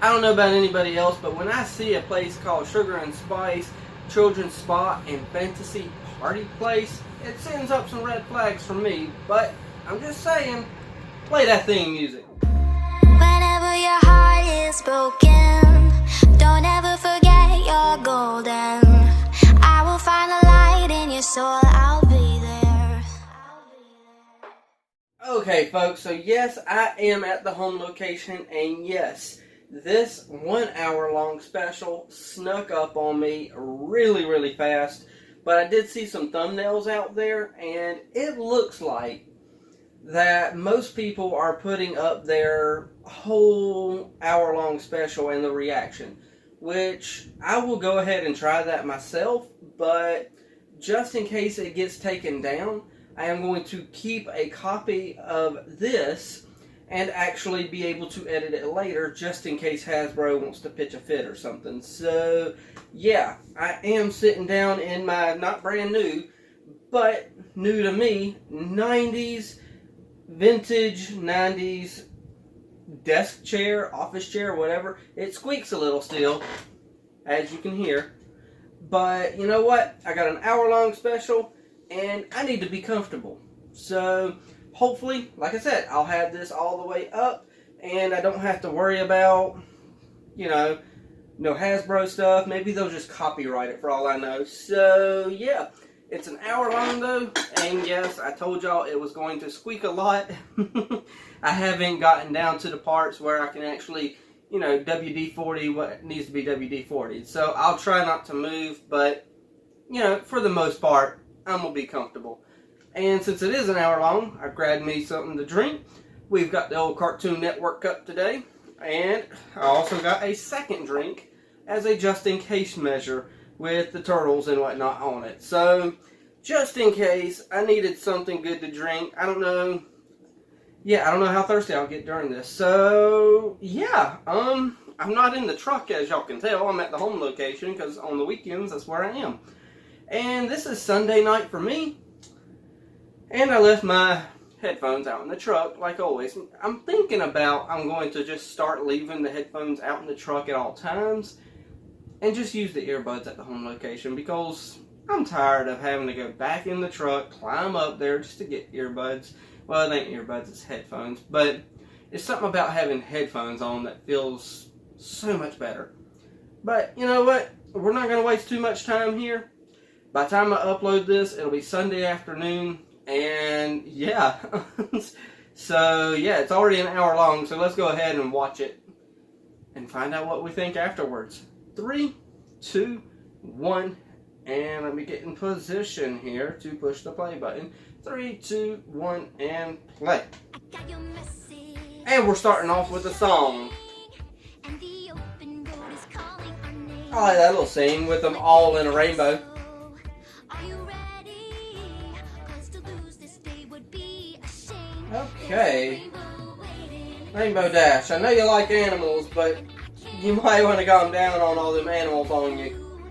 I don't know about anybody else, but when I see a place called Sugar and Spice, Children's Spot, and Fantasy Party Place, it sends up some red flags for me. But I'm just saying, play that theme music. Whenever your heart is broken, don't ever forget you're golden. I will find the light in your soul, I'll be there. Okay folks, so yes, I am at the home location, and yes, this 1 hour long special snuck up on me really fast, but I did see some thumbnails out there, and it looks like that most people are putting up their whole hour long special and the reaction, which I will go ahead and try that myself, but just in case it gets taken down, I am going to keep a copy of this and actually be able to edit it later just in case Hasbro wants to pitch a fit or something. So yeah, I am sitting down in my not brand new, but new to me, 90s, vintage 90s desk chair, office chair, whatever. It squeaks a little still, as you can hear. But you know what? I got an hour long special and I need to be comfortable. So hopefully, like I said, I'll have this all the way up and I don't have to worry about, you know, no Hasbro stuff. Maybe they'll just copyright it for all I know. So yeah, it's an hour long though, and yes, I told y'all it was going to squeak a lot. I haven't gotten down to the parts where I can actually, you know, WD-40 what needs to be WD-40. So I'll try not to move, but you know, for the most part, I'm going to be comfortable. And since it is an hour long, I've grabbed me something to drink. We've got the old Cartoon Network cup today. And I also got a second drink as a just-in-case measure with the turtles and whatnot on it. So, just in case I needed something good to drink. I don't know. Yeah, I don't know how thirsty I'll get during this. So, yeah. I'm not in the truck, as y'all can tell. I'm at the home location because on the weekends, that's where I am. And this is Sunday night for me. And I left my headphones out in the truck, like always. I'm thinking about I'm going to just start leaving the headphones out in the truck at all times. And just use the earbuds at the home location. Because I'm tired of having to go back in the truck, climb up there just to get earbuds. Well, it ain't earbuds, it's headphones. But it's something about having headphones on that feels so much better. But you know what? We're not going to waste too much time here. By the time I upload this, it'll be Sunday afternoon, and yeah. So yeah, it's already an hour long, so let's go ahead and watch it and find out what we think afterwards. 3, 2, 1, and let me get in position here to push the play button. 3, 2, 1, and play. And we're starting off with a song. I like that little scene with them all in a rainbow. Okay. Rainbow Dash. I know you like animals, but you might want to calm down on all them animals on you.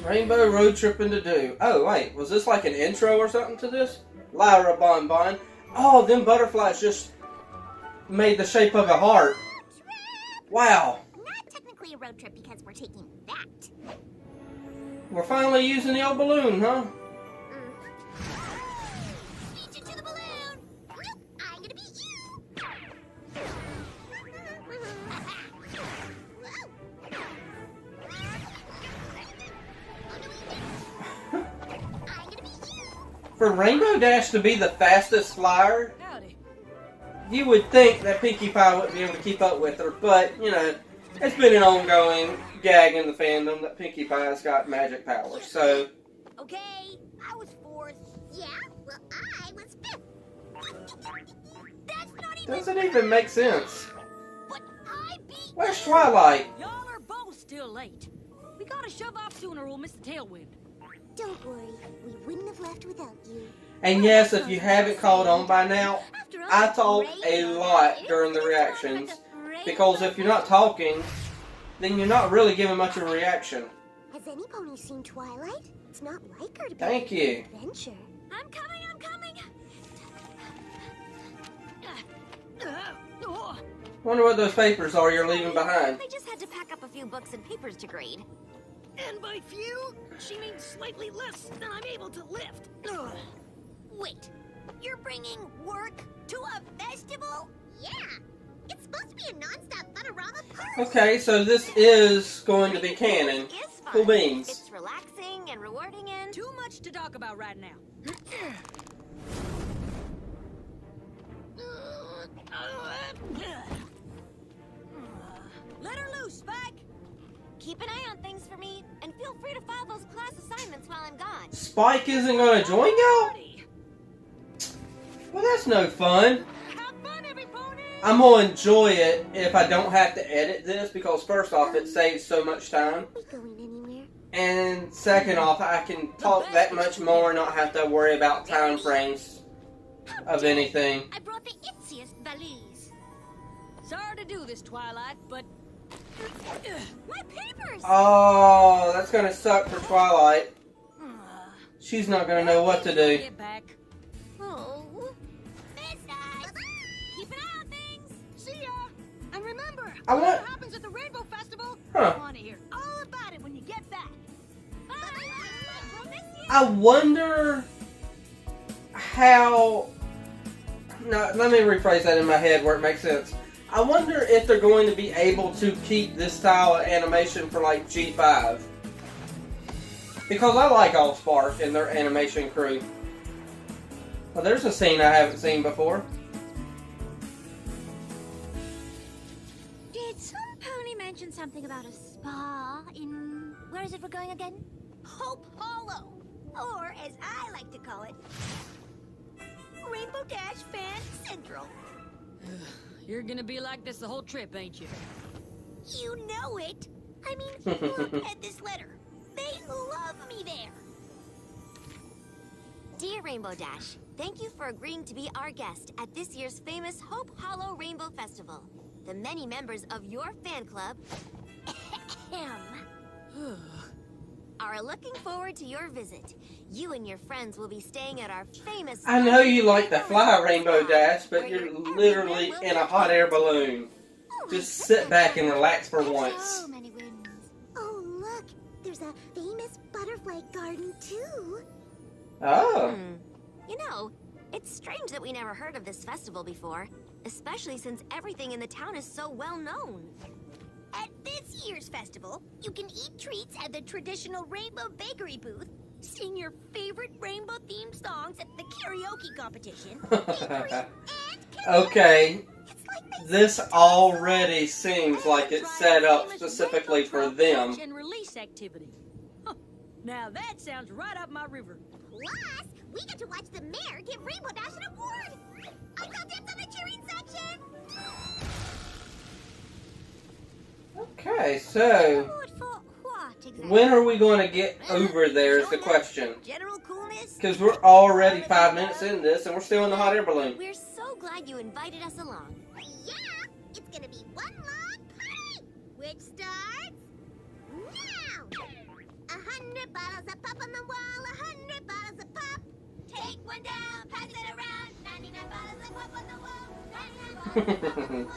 Rainbow road tripping to do. Oh, wait. Was this like an intro or something to this? Lyra Bon Bon. Oh, them butterflies just made the shape of a heart. Wow. Not technically a road trip because we're taking that. We're finally using the old balloon, huh? Beat you to the balloon. Nope, I'm gonna beat you. I'm gonna beat you. For Rainbow Dash to be the fastest flyer, you would think that Pinkie Pie wouldn't be able to keep up with her, but, you know, it's been an ongoing gag in the fandom that Pinkie Pie's got magic powers, so... Okay, I was 4th. Yeah, well, I was 5th. That's not even... Doesn't even make sense. But I beat Where's Twilight? Y'all are both still late. We gotta shove off sooner or we'll miss the tailwind. Don't worry, we wouldn't have left without you. And yes, if you haven't caught on by now, I talk a lot during the reactions. Because if you're not talking, then you're not really giving much of a reaction. Has any pony seen Twilight? It's not like her to be Thank you. an adventure. I'm coming, I'm coming. Wonder what those papers are you're leaving behind. I just had to pack up a few books and papers to grade. And by few, she means slightly less than I'm able to lift. Ugh. Wait, you're bringing work to a festival? Yeah, it's supposed to be a non-stop Futurama party. Okay, so this is going to be canon. It is fun. Cool beans. It's relaxing and rewarding and... Too much to talk about right now. Let her loose, Spike! Keep an eye on things for me, and feel free to file those class assignments while I'm gone. Spike isn't going to join y'all? Well, that's no fun. Have fun, every pony! I'm going to enjoy it if I don't have to edit this, because first off, it saves so much time. Are we going anywhere? And second off, I can talk that much more and not have to worry about time frames of anything. I brought the itziest valise. Sorry to do this, Twilight, but... My papers! Oh, that's going to suck for Twilight. She's not going to know what to do. Get back. Oh. Business! Keep an eye on things! See ya! And remember, I want- what happens at the Rainbow Festival? Huh. I want to hear all about it when you get back. Bye! I wonder how... No, let me rephrase that in my head where it makes sense. I wonder if they're going to be able to keep this style of animation for like G5. Because I like Allspark and their animation crew. Well, there's a scene I haven't seen before. Did some pony mention something about a spa in... Where is it we're going again? Hope Hollow! Or, as I like to call it, Rainbow Dash Fan Central. You're gonna be like this the whole trip, ain't you? You know it! I mean, look at this letter. They love me there! Dear Rainbow Dash, thank you for agreeing to be our guest at this year's famous Hope Hollow Rainbow Festival. The many members of your fan club are looking forward to your visit. You and your friends will be staying at our famous... I know you like to fly, Rainbow Dash, but you're literally in a hot air balloon. Just sit back and relax for once. So many winds. Oh, look! There's a famous butterfly garden, too. Oh. You know, it's strange that we never heard of this festival before, especially since everything in the town is so well known. At this year's festival, you can eat treats at the traditional Rainbow Bakery booth, sing your favorite rainbow-themed songs at the karaoke competition, Okay. It's like they This already seems like it's set up specifically for them. Catch and release activity. Huh. Now that sounds right up my river. Plus, we get to watch the mayor give Rainbow Dash an award. I called dibs on the cheering section. Okay, so Award for what exactly? when are we going to get over there is the question. General coolness. Because we're already 5 minutes in this and we're still in the hot air balloon. We're so glad you invited us along. Yeah, it's gonna be one long party, which starts now. 100 bottles of pop on the wall, 100 bottles of pop. Take one down, pass it around. 99 bottles of pop on the wall, 99 bottles of pop on the wall.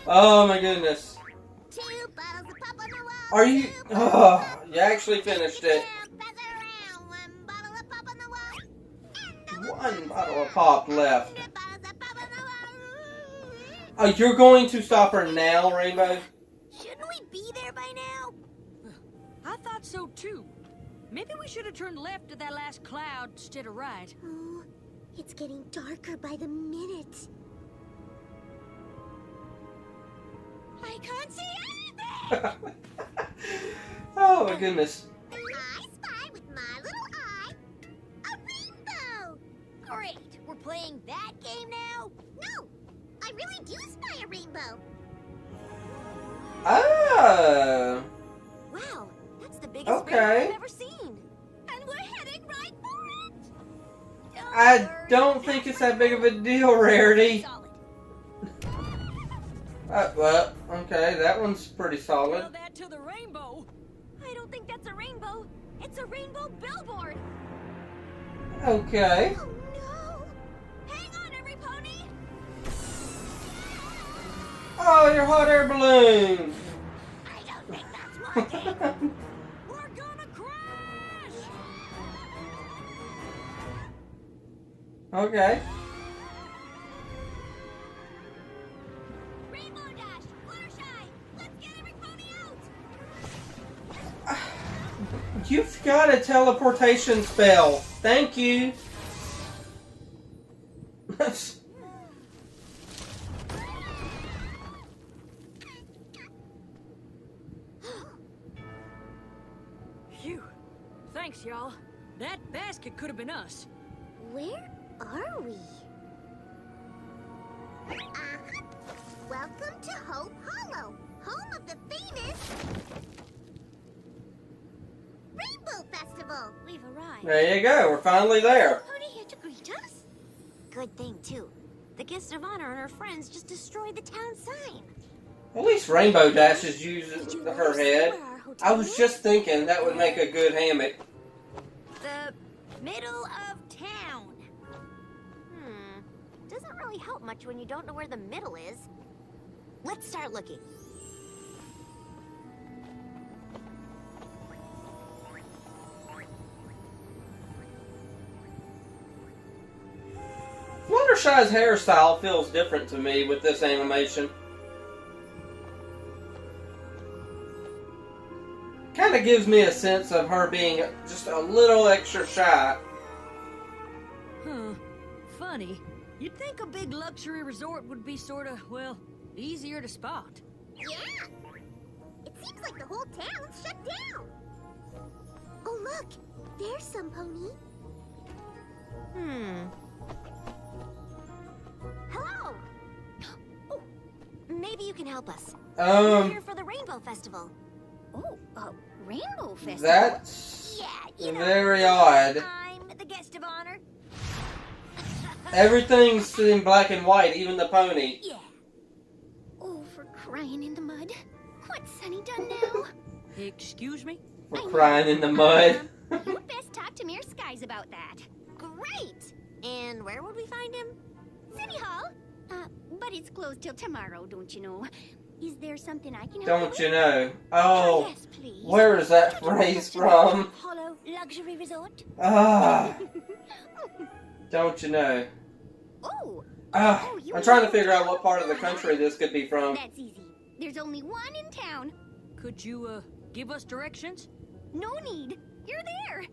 Oh my goodness. 2 bottles of pop on the wall. Are you... Oh, you actually finished it. Pass it around. 1 bottle of pop on the wall. One bottle of pop left. 100 bottles of pop on the wall. Oh, you're going to stop her now, Rainbow? Shouldn't we be there by now? I thought so too. Maybe we should have turned left at that last cloud instead of right. Oh, it's getting darker by the minute. I can't see anything! Oh my goodness. I spy with my little eye a rainbow! Great, we're playing that game now? No, I really do spy a rainbow. Oh. Wow, that's the biggest Okay. rainbow I've ever seen. And we're heading right for it! I don't think it's that big of a deal, Rarity. Solid. Well, okay, that one's pretty solid. Tell that to the rainbow. I don't think that's a rainbow. It's a rainbow billboard. Okay. Oh no! Hang on, every pony! Oh Oh, your hot air balloon! I don't think that's working. We're gonna crash! Okay. Rainbow Dash, Fluttershy, let's get every pony out. You've got a teleportation spell. Thank you. Phew. Thanks, y'all. That basket could have been us. Where are we? Welcome to Hope Hollow, home of the famous Rainbow Festival. We've arrived. There you go. We're finally there. Pony here to greet us? Good thing, too. The guest of honor and her friends just destroyed the town sign. At least Rainbow Dash is using Did you her notice head. where our hotel I was is? just thinking that would make a good hammock. The middle of town. Doesn't really help much when you don't know where the middle is. Let's start looking. Fluttershy's hairstyle feels different to me with this animation. Kind of gives me a sense of her being just a little extra shy. Huh. Funny. You'd think a big luxury resort would be sorta, well, easier to spot. Yeah! It seems like the whole town's shut down. Oh, look! There's some pony. Hello! Oh, maybe you can help us. We're here for the Rainbow Festival. Oh, Rainbow Festival? That's Yeah, you know, very odd. I'm the guest of honor. Everything's in black and white, even the pony. Yeah. Oh, for crying in the mud. What's Sunny done now? Excuse me? We're crying in the mud. You'd best talk to Mayor Skies about that. Great! And where would we find him? City Hall. But it's closed till tomorrow, don't you know? Is there something I can help Don't you you know? Oh, yes, please. where is that phrase from? Hollow Luxury Resort. Ah, don't you know? Oh, you I'm trying to know figure out town? what part of the country this could be from. That's easy. There's only one in town. Could you, give us directions? No need. You're there.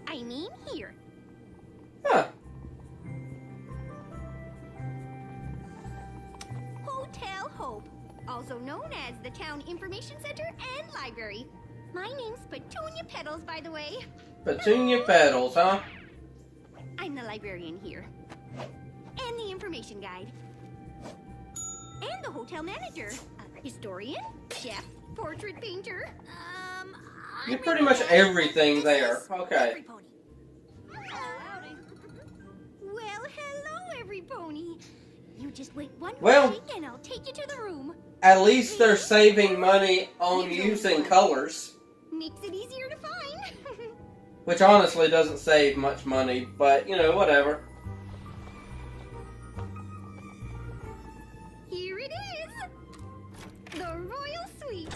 I mean here. Huh. Hotel Hope, also known as the Town Information Center and Library. My name's Petunia Petals, by the way. Petunia Petals, huh? I'm the librarian here. And the information guide. And the hotel manager. A historian, chef, portrait painter. You're pretty much everything there. Okay. Well, hello, every pony. You just wait one Well- week and I'll take you to the room. At least they're saving money on using colors. Makes it easier to find. Which honestly doesn't save much money, but you know, whatever. Here it is. The Royal Suite.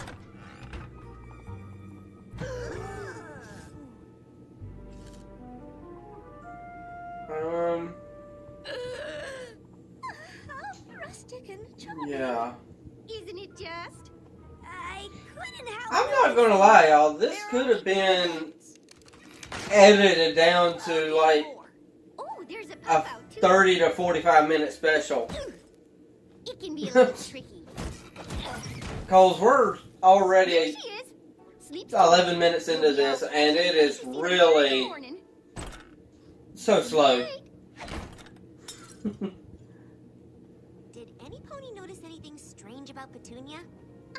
How rustic and charming. Yeah. Isn't it just? I couldn't help I'm not gonna lie, y'all. This could have been edited down to like Oh, there's a a pop out too. 30 to 45 minute special. It can be a little tricky. Cause we're There already she is. Sleeps 11 minutes into this, and it is really so slow. Did any pony notice anything strange about Petunia?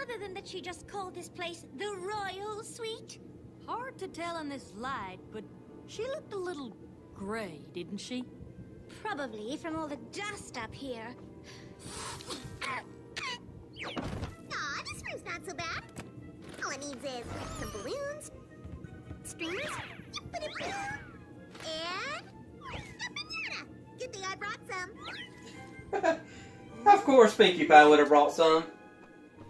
Other than that she just called this place the Royal Suite? Hard to tell in this light, but she looked a little gray, didn't she? Probably from all the dust up here. Aw, this room's not so bad. All it needs is some balloons, strings, and a banana. Good thing I brought some. Of course, Pinkie Pie would have brought some.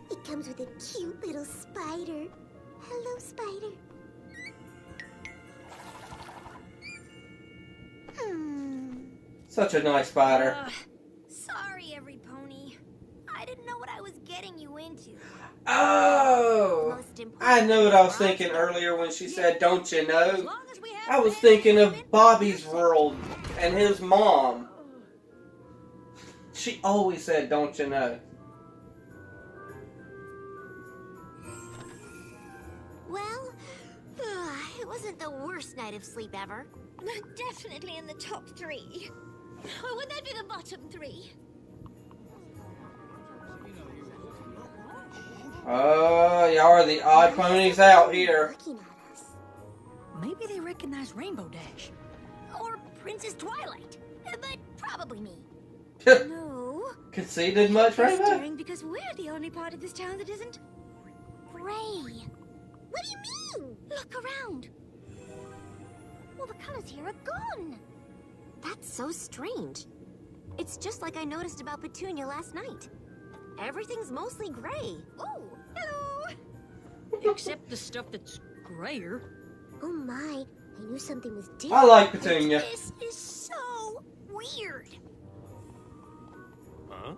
It comes with a cute little spider. Hello, spider. Such a nice spider. Sorry, every pony. I didn't know what I was getting you into. Oh! Most important I know what I was thing thinking earlier when she said, "Don't you As know?" long as we have I was friends, thinking of then Bobby's we're World and his mom. She always said, "Don't you know?" Well, it wasn't the worst night of sleep ever. Definitely in the top 3. Or would that be the bottom 3? Oh, y'all are the odd ponies out here. Looking at us. Maybe they recognize Rainbow Dash. Or Princess Twilight. But probably me. No. Conceited much, They're Rainbow? staring because we're the only part of this town that isn't gray. What do you mean? Look around. Well, the colors here are gone. That's so strange. It's just like I noticed about Petunia last night. Everything's mostly gray. Oh, hello. Except the stuff that's grayer. Oh my, I knew something was different. I like Petunia. This is so weird. Huh?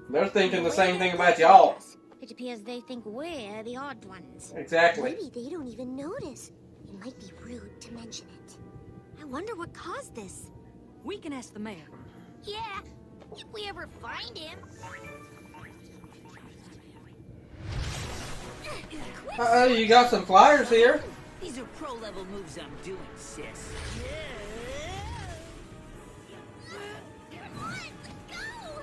They're thinking the same thing about y'all. It appears they think we're the odd ones. Exactly. Maybe they don't even notice. It might be rude to mention it. I wonder what caused this. We can ask the mayor. Yeah, if we ever find him. Uh-oh, you got some flyers here. These are pro-level moves I'm doing, sis. Come on, let's go!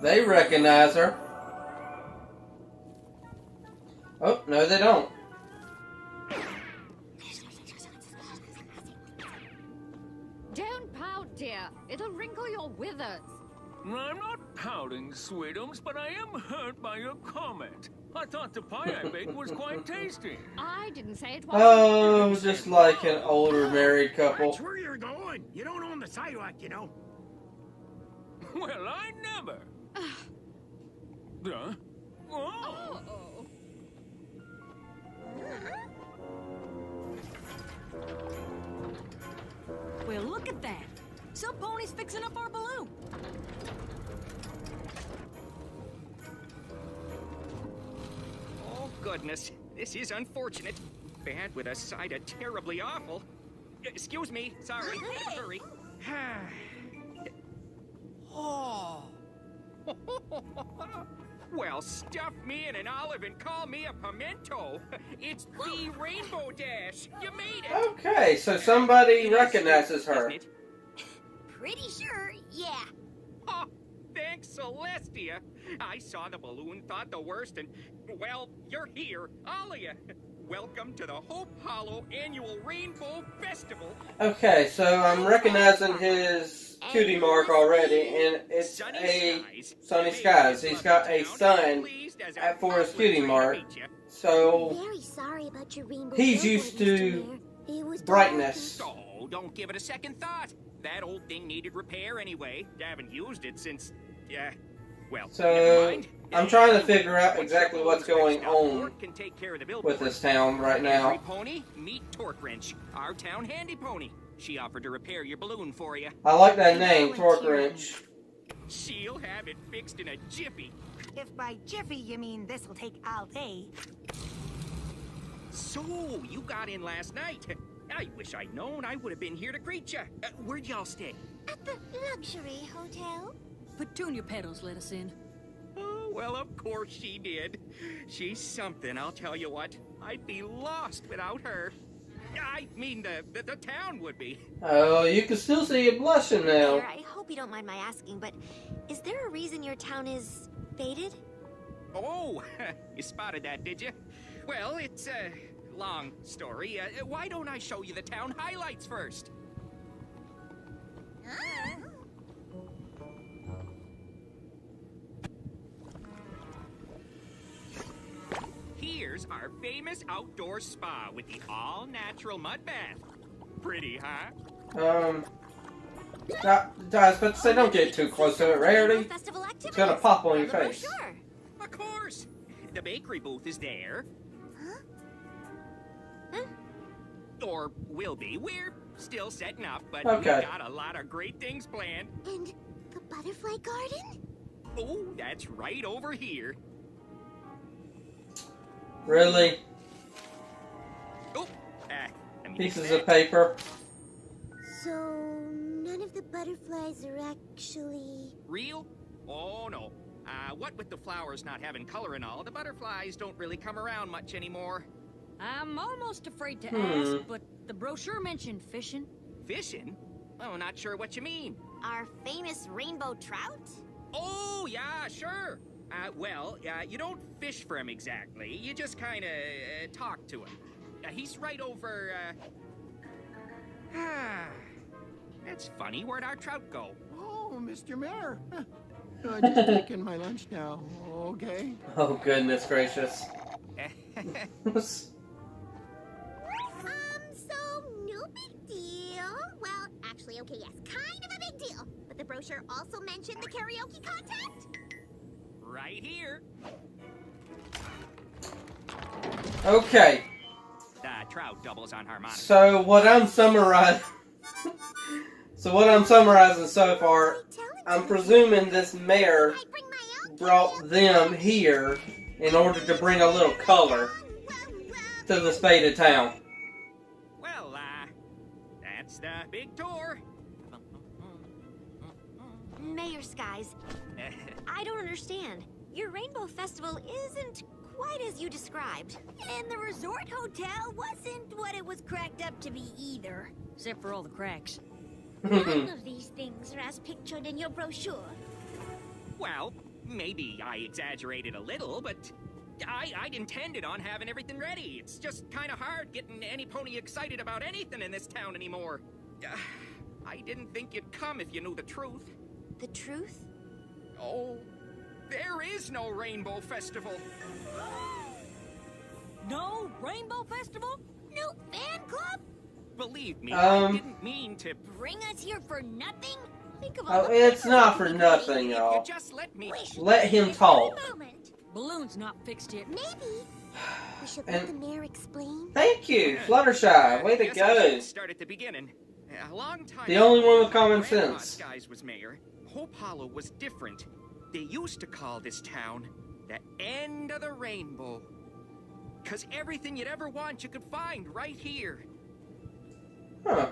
They recognize her. Oh, no they don't. Don't pout, dear. It'll wrinkle your withers. I'm not pouting, sweetums, but I am hurt by your comment. I thought the pie I baked was quite tasty. I didn't say it was. Oh, just like an older married couple. Watch where you're going. You don't own the sidewalk, you know. Well, I never. Huh? Oh. Oh. Well, look at that. Some pony's fixing up our balloon. Oh, goodness. This is unfortunate. Bad with a side of terribly awful. Excuse me. Sorry. Hurry. Oh. Well, stuff me in an olive and call me a pimento. It's the Rainbow Dash. You made it. Okay, so somebody recognizes her. Isn't it? Pretty sure, yeah. Oh, thanks, Celestia. I saw the balloon, thought the worst, and, well, you're here, all of you. Welcome to the Hope Hollow Annual Rainbow Festival. Okay, so I'm recognizing his cutie mark already, and it's a sunny skies. He's got a sun for his cutie mark. So Very sorry about your rainbow. he's billboard, used Mr. to Mayor. It was brightness. Oh, don't give it a second thought. That old thing needed repair anyway. I haven't used it since, well, never So mind. I'm trying to figure out exactly what's going on Can take care of the with billboard. this town right Every now. pony, meet Torque Wrench, our town handy pony. She offered to repair your balloon for you. I like that name, Torque Wrench. She'll have it fixed in a jiffy. If by jiffy you mean this'll take all day. So, you got in last night. I wish I'd known. I would have been here to greet you. Where'd y'all stay? At the luxury hotel. Petunia Petals let us in. Oh, well, of course she did. She's something, I'll tell you what. I'd be lost without her. I mean, the town would be. Oh, you can still see you blushing now. Mayor, I hope you don't mind my asking, but is there a reason your town is faded? Oh, you spotted that, did you? Well, it's a long story. Why don't I show you the town highlights first? Here's our famous outdoor spa with the all-natural mud bath. Pretty, huh? I was about to say, don't get too close to it, Rarity. Festival It's gonna pop on your face. Sure. Of course. The bakery booth is there. Huh? Or will be. We're still setting up, but Okay. we've got a lot of great things planned. And the butterfly garden? Oh, that's right over here. Really? Oh, let me Pieces fix of that. paper. So, none of the butterflies are actually... Real? Oh, no. What with the flowers not having color and all, the butterflies don't really come around much anymore. I'm almost afraid to Hmm. ask, but the brochure mentioned fishing. Fishing? Oh, not sure what you mean. Our famous rainbow trout? Oh, yeah, sure. You don't fish for him exactly. You just kind of talk to him. He's right over, That's funny. Where'd our trout go? Oh, Mr. Mayor. I'm just taking my lunch now, okay? Oh, goodness gracious. So no big deal. Well, actually, okay, yes, kind of a big deal. But the brochure also mentioned the karaoke contest? Right here. Okay, The trout doubles on harmonica. so what I'm summarizing so far, I'm presuming this mayor I bring my own brought them here in order to bring a little color to the spaded town. Well, that's the big tour. Mayor Skies, I don't understand. Your Rainbow Festival isn't quite as you described. And the resort hotel wasn't what it was cracked up to be either. Except for all the cracks. None of these things are as pictured in your brochure. Well, maybe I exaggerated a little, but I'd intended on having everything ready. It's just kind of hard getting any pony excited about anything in this town anymore. I didn't think you'd come if you knew the truth. The truth? Oh, there is no Rainbow Festival. No Rainbow Festival? No fan club? Believe me, Um, I didn't mean to. Bring us here for nothing? Think of all Oh, the it's people not who for would nothing, You y'all. just let me. wish Let him this talk. very moment. Balloon's not fixed yet. Maybe we should let And- the mayor explain. Thank you, Fluttershy. Way to Guess I go. should start at the beginning. A long time The only one with ago, common when Grandpa sense. Skies was mayor, Hope Hollow was different. They used to call this town the end of the rainbow. 'Cause everything you'd ever want you could find right here. Huh.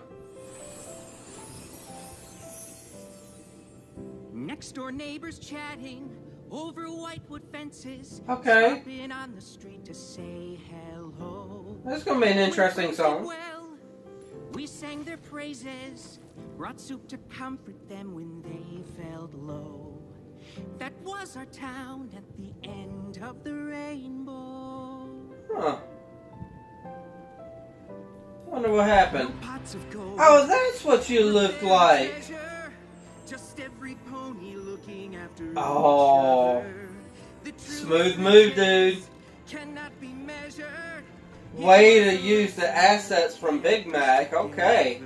Next door neighbors chatting over whitewood fences. Okay. Stopping on the street to say hello. That's gonna be an interesting When song. well, we sang their praises, brought soup to comfort them when they felt low. That was our town at the end of the rainbow. Huh. Wonder what happened. No pots of gold. Oh, that's what you looked like. Treasure, just every pony looking after Oh. each other. The truth Smooth move, dude. cannot be measured. Way to use the assets from Big Mac. Okay.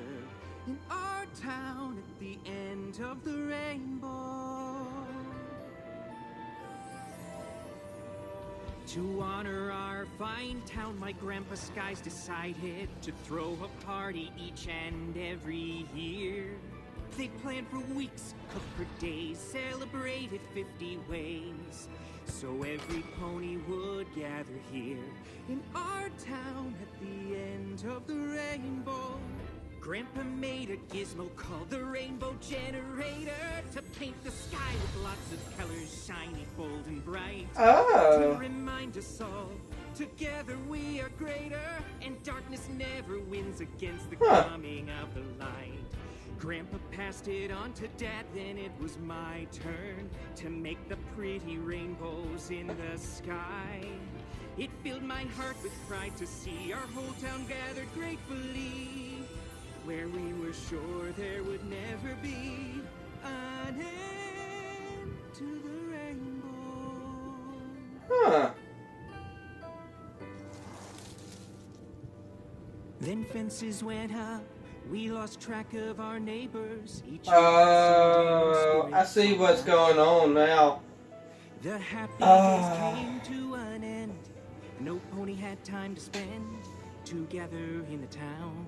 In our town at the end of the rainbow. To honor our fine town, my grandpa Skies decided to throw a party each and every year. They planned for weeks, cooked for days, celebrated 50 ways. So every pony would gather here in our town at the end of the rainbow. Grandpa made a gizmo called the Rainbow Generator to paint the sky with lots of colors, shiny, bold, and bright. Oh. To remind us all, together we are greater, and darkness never wins against the coming of the light. Grandpa passed it on to Dad, then it was my turn to make the pretty rainbows in the sky. It filled my heart with pride to see our whole town gathered gratefully, where we were sure there would never be an end to the rainbow. Huh. Then fences went up. We lost track of our neighbors. I see what's going on now. The happy days came to an end. No pony had time to spend together in the town.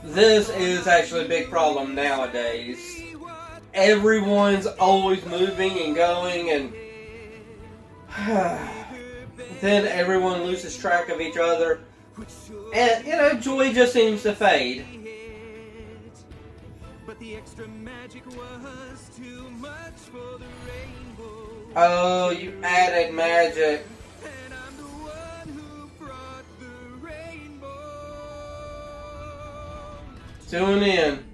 This is actually a big problem nowadays. Everyone's always moving and going, and then everyone loses track of each other. And, you know, joy just seems to fade. But the extra magic was too much for the rainbow. Oh, you added magic. And I'm the one who brought the rainbow. Tune in.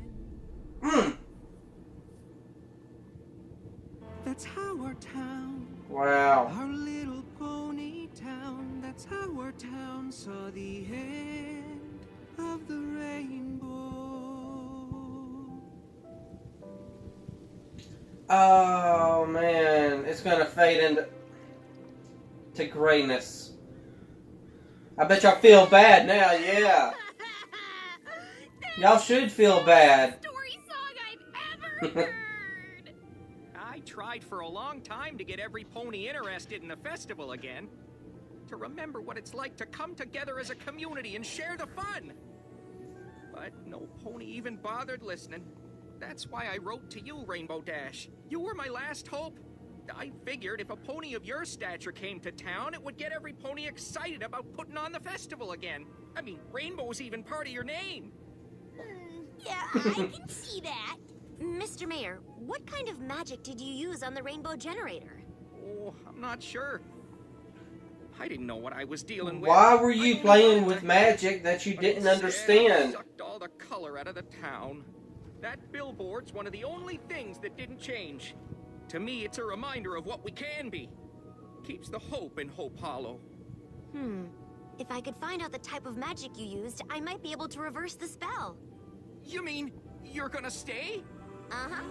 That's how our town. Wow. Our little pony town. That's how our town saw the end of the rainbow. Oh man, it's gonna fade into grayness. I bet y'all feel bad now, yeah. Y'all should feel bad. Story song I've ever heard. I tried for a long time to get every pony interested in the festival again. To remember what it's like to come together as a community and share the fun. But no pony even bothered listening. That's why I wrote to you, Rainbow Dash. You were my last hope. I figured if a pony of your stature came to town, it would get every pony excited about putting on the festival again. I mean, Rainbow's even part of your name. Yeah, I can see that. Mr. Mayor, what kind of magic did you use on the rainbow generator? Oh, I'm not sure. I didn't know what I was dealing with. Why were you playing with magic that you didn't understand? Sucked all the color out of the town. That billboard's one of the only things that didn't change. To me, it's a reminder of what we can be. Keeps the hope in Hope Hollow. If I could find out the type of magic you used, I might be able to reverse the spell. You mean you're gonna stay? Uh-huh.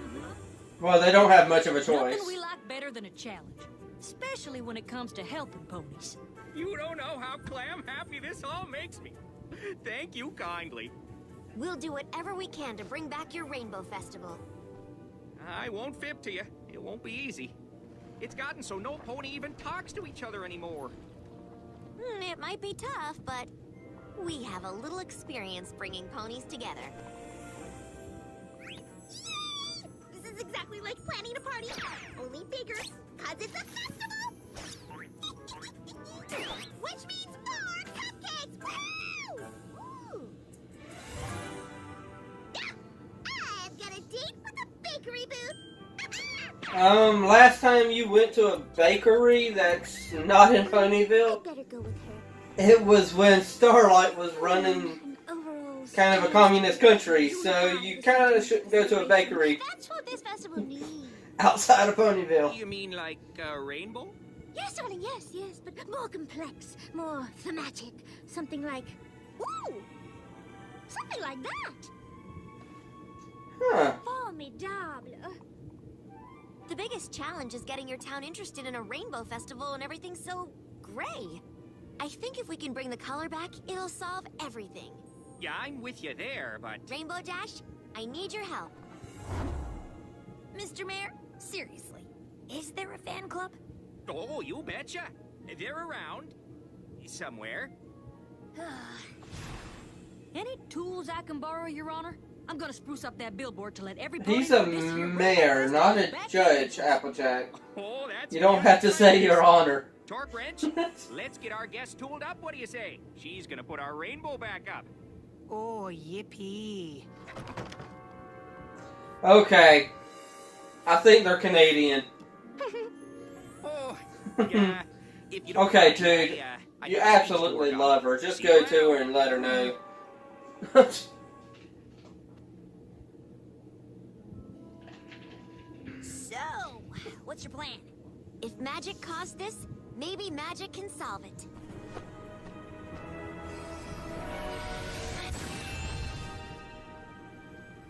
Well, they don't have much of a choice. Nothing we like better than a challenge, especially when it comes to helping ponies. You don't know how clam happy this all makes me. Thank you kindly. We'll do whatever we can to bring back your Rainbow Festival. I won't fib to you. It won't be easy. It's gotten so no pony even talks to each other anymore. It might be tough, but we have a little experience bringing ponies together. This is exactly like planning a party, only bigger, cause it's a festival! Which means more cupcakes! Woo! Woo! I've got a date with a bakery booth! Last time you went to a bakery that's not in Ponyville, Better go with her. it was when Starlight was running kind of a communist country, so you kind of shouldn't go to a bakery That's what this festival needs. outside of Ponyville. You mean like a rainbow? Yes, darling, yes, but more complex, more thematic. Something like, ooh! Something like that! Huh. Formidable! The biggest challenge is getting your town interested in a rainbow festival and everything's so gray. I think if we can bring the color back, it'll solve everything. Yeah, I'm with you there, but... Rainbow Dash, I need your help. Mr. Mayor, seriously, is there a fan club? Oh, you betcha. They're around. Somewhere. Any tools I can borrow, Your Honor? I'm gonna spruce up that billboard to let everybody He's a know this here mayor, not a judge, Applejack. Oh, that's... You don't have to say your honor. Torque wrench, let's get our guest tooled up, what do you say? She's gonna put our rainbow back up. Oh, yippee. Okay. I think they're Canadian. Oh, yeah. If you don't Okay, mind, dude. I You got a absolutely work love out. her. Just See go you to her around. and let her know. So, what's your plan? If magic caused this, maybe magic can solve it.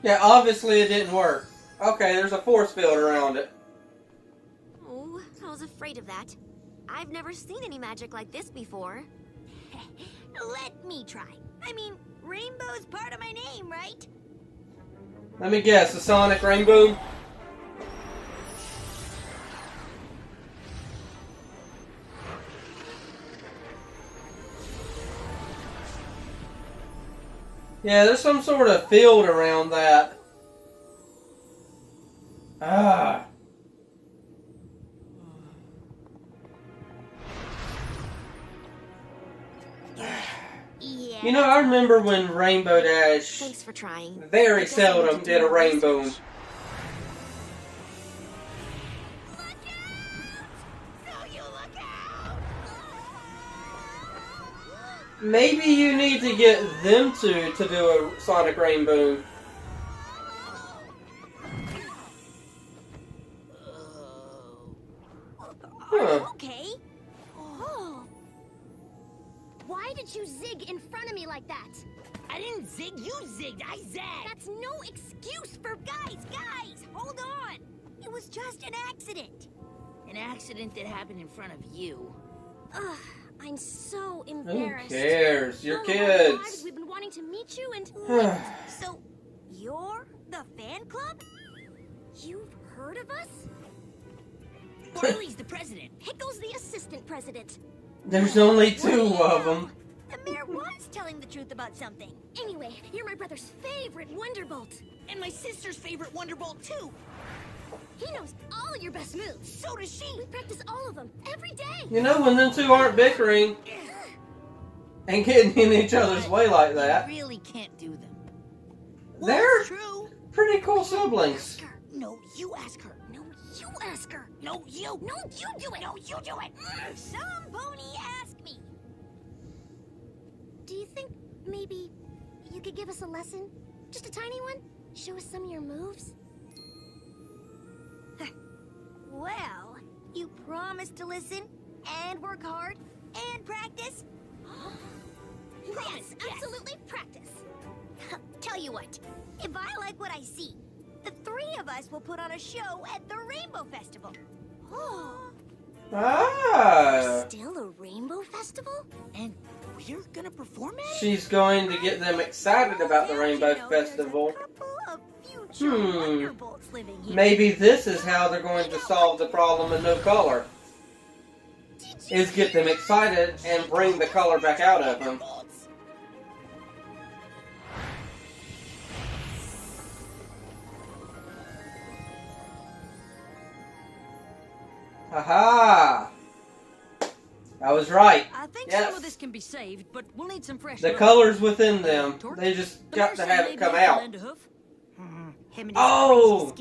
Yeah, obviously it didn't work. Okay, there's a force field around it. Oh, I was afraid of that. I've never seen any magic like this before. Let me try. I mean, rainbow's part of my name, right? Let me guess, the Sonic Rainbow? Yeah, there's some sort of field around that. Ah. Yeah. You know, I remember when Rainbow Dash Thanks for trying. very seldom did a rainbow. Maybe you need to get them to do a Sonic Rainbow. Huh. Okay. Oh. Why did you zig in front of me like that? I didn't zig, you zigged, I zagged. That's no excuse for guys, hold on. It was just an accident. An accident that happened in front of you. Ugh, I'm so Who embarrassed. cares? You're All of our lives kids. we've been wanting to meet you and wait, so you're the fan club? You've heard of us? Barley's the president. Pickle's the assistant president. There's only two of them. The mayor was telling the truth about something. Anyway, you're my brother's favorite Wonderbolt. And my sister's favorite Wonderbolt, too. He knows all your best moves. So does she. We practice all of them every day. You know, when them two aren't bickering and getting in each other's way like that, You really can't do them. they're True. pretty cool siblings. No, you ask her. No, you ask her. No, you. No, you do it. No, you do it. Some pony ask me. Do you think maybe you could give us a lesson? Just a tiny one? Show us some of your moves? Well, you promised to listen and work hard and practice? Yes, absolutely practice. Tell you what, if I like what I see, the three of us will put on a show at the Rainbow Festival. Oh. Ah. Still a Rainbow Festival? And we're gonna perform it? She's going to get them excited about the Rainbow Festival. Maybe this is how they're going to solve the problem of no color. Is get them excited and bring the color back out of them. Aha! I was right. I think Yes. some of this can be saved, but we'll need some fresh The blood. color's within them. They just got to have it come out. Oh!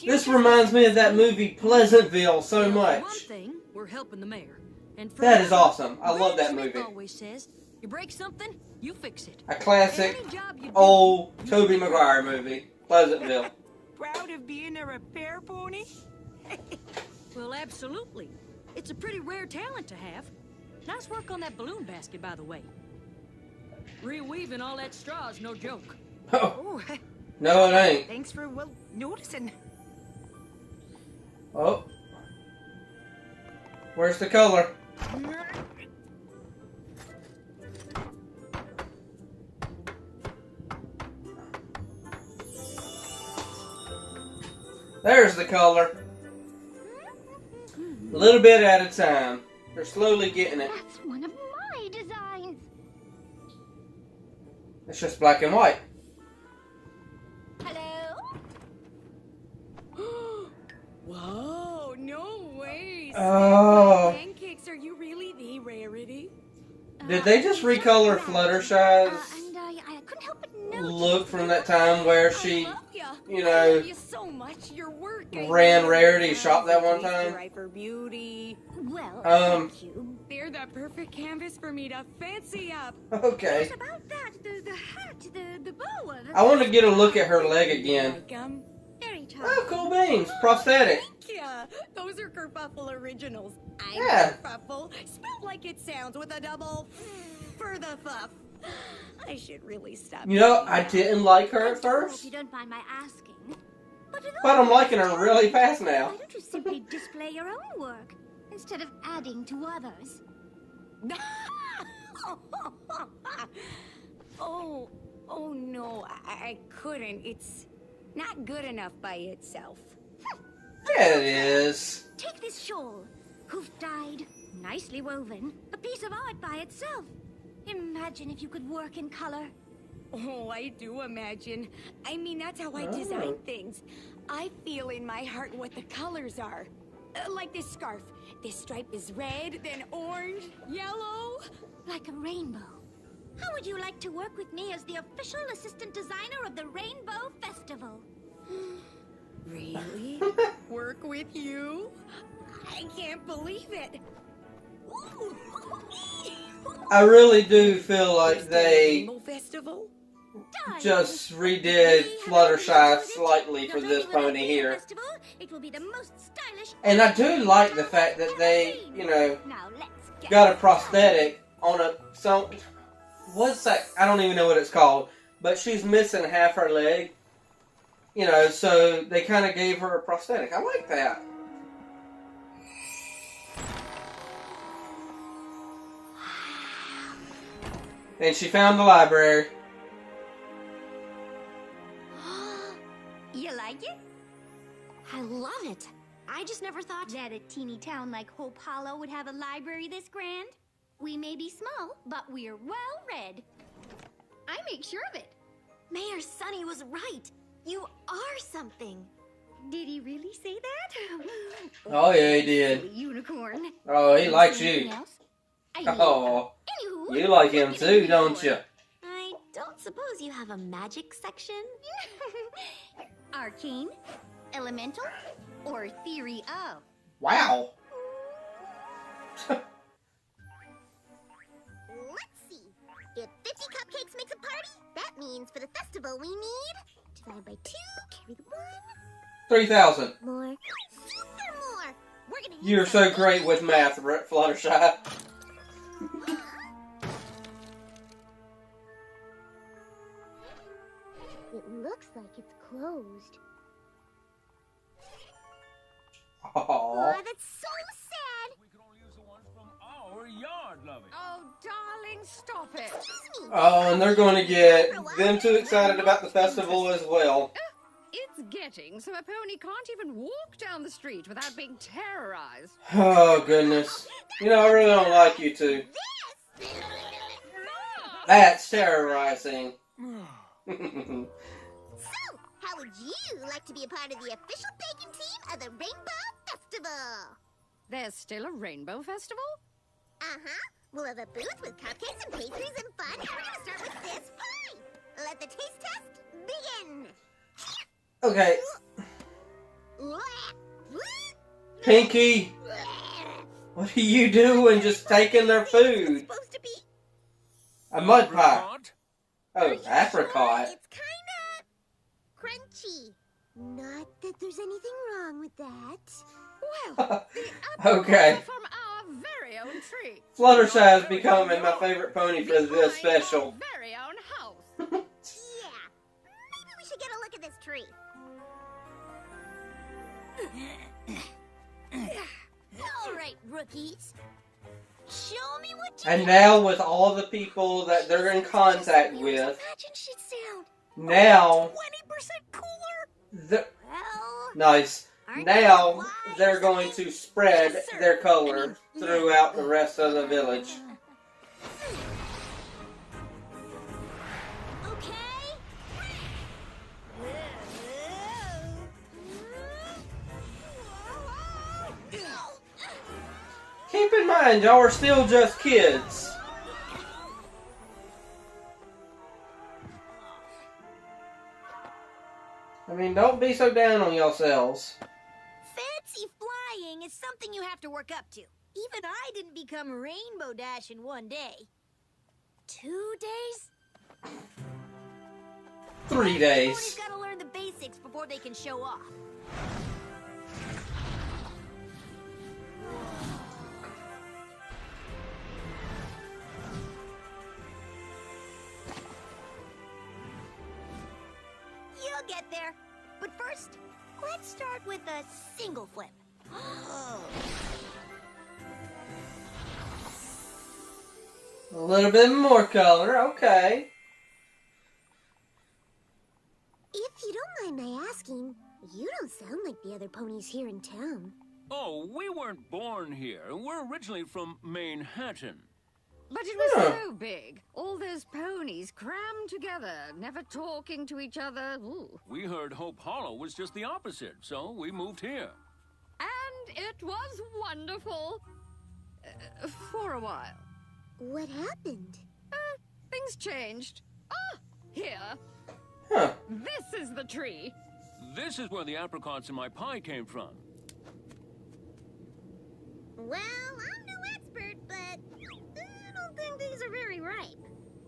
This reminds me of that movie Pleasantville so One much. thing, we're helping the mayor. And for That is another, awesome. I love that Smith movie. always says, you break something, you fix it. A classic And any job you do, old you Tobey should do. Maguire movie, Pleasantville. Proud of being a repair pony? Well, absolutely. It's a pretty rare talent to have. Nice work on that balloon basket, by the way. Reweaving all that straw is no joke. Oh, Oh, no, it ain't. thanks for, well, noticing. Oh. Where's the color? There's the color. A little bit at a time. They're slowly getting it. That's one of my designs. It's just black and white. Hello? Whoa, no way. Oh. Pancakes, are you really the rarity? Did they just recolor Fluttershy's And I couldn't help but notice. look from that time where she, you know, you so much. Your work. ran Rarity shop that one time? Right for beauty. Well, thank you. They're the perfect canvas for me to fancy up. Okay. What about that? The hat, the boa. I want to get a look at her leg again. Like 'em? Very tough. Oh, cool beans. Prosthetic. Yeah, those are Kerfuffle originals. I'm Yeah. Kerfuffle, spelled like it sounds with a double for the fuff. I should really stop. You know, doing I that. didn't like her at If first, you don't mind my asking. But but I'm liking her really fast now. Why don't you simply display your own work instead of adding to others? Oh no, I couldn't. It's not good enough by itself. Yeah, it is. Take this shawl. Hoof-dyed, nicely woven. A piece of art by itself. Imagine if you could work in color. Oh, I do imagine. I mean, that's how I design things. I feel in my heart what the colors are. Like this scarf. This stripe is red, then orange, yellow. Like a rainbow. How would you like to work with me as the official assistant designer of the Rainbow Festival? Really? Work with you? I can't believe it. I really do feel like they Rainbow Festival? just redid Fluttershy slightly for this pony here. It will be the most stylish. And I do like the fact that they, you know, Now let's get got a prosthetic on a... So, what's that? I don't even know what it's called. But she's missing half her leg. You know, so they kind of gave her a prosthetic. I like that. And she found the library. You like it? I love it. I just never thought that a teeny town like Hope Hollow would have a library this grand. We may be small, but we're well read. I make sure of it. Mayor Sunny was right. You are something. Did he really say that? Oh, yeah, he did. Unicorn. Oh, he likes you. Anything else? Oh, Anywho, you like him what too, can don't for? you? I don't suppose you have a magic section? Arcane, elemental, or theory of? Wow. Let's see. If 50 cupcakes makes a party, that means for the festival we need divide by 2, carry the 1. 3,000. More. Super more. We're gonna use You're so that great with math, Fluttershy. It looks like it's closed. Aww. Aw, that's so sad. We can only use the ones from our yard, lovey. Oh, darling, stop it. Excuse me. Oh, and they're going to get them too excited about the festival as well. It's getting so a pony can't even walk down the street without being terrorized. Oh, goodness. You know, I really don't like you two. This. That's terrorizing. So, how would you like to be a part of the official bacon team of the Rainbow Festival? There's still a rainbow festival? Uh-huh. We'll have a booth with cupcakes and pastries and fun. We're gonna start with this pie. Let the taste test begin. Okay. Pinky, what are you doing just taking their food? Supposed to be. A mud pie. Apricot? Oh, apricot. It's kinda crunchy. Not that there's anything wrong with that. Well, the apples Okay. are from our very own tree. Fluttershy is becoming my favorite pony for this Behind special. our very own house. Yeah. Maybe we should get a look at this tree. All right, rookies. Show me what you And now with all the people that they're in contact with, imagine she'd sound now 20% cooler. the, Well, nice. aren't Now you wise? they're going to spread their color throughout the rest of the village. Okay. Keep in mind, y'all are still just kids. I mean, don't be so down on yourselves. Fancy flying is something you have to work up to. Even I didn't become Rainbow Dash in one day. 2 days? 3 days. Ponies gotta learn the basics before they can show off. You'll get there. But first, let's start with a single flip. A little bit more color, okay. If you don't mind my asking, you don't sound like the other ponies here in town. Oh, we weren't born here. We're originally from Manhattan. But it was so big. All those ponies crammed together, never talking to each other. Ooh. We heard Hope Hollow was just the opposite, so we moved here. And it was wonderful. For a while. What happened? Things changed. Ah, here. Huh. This is the tree. This is where the apricots in my pie came from. Well, I'm no expert, but I don't think these are very ripe.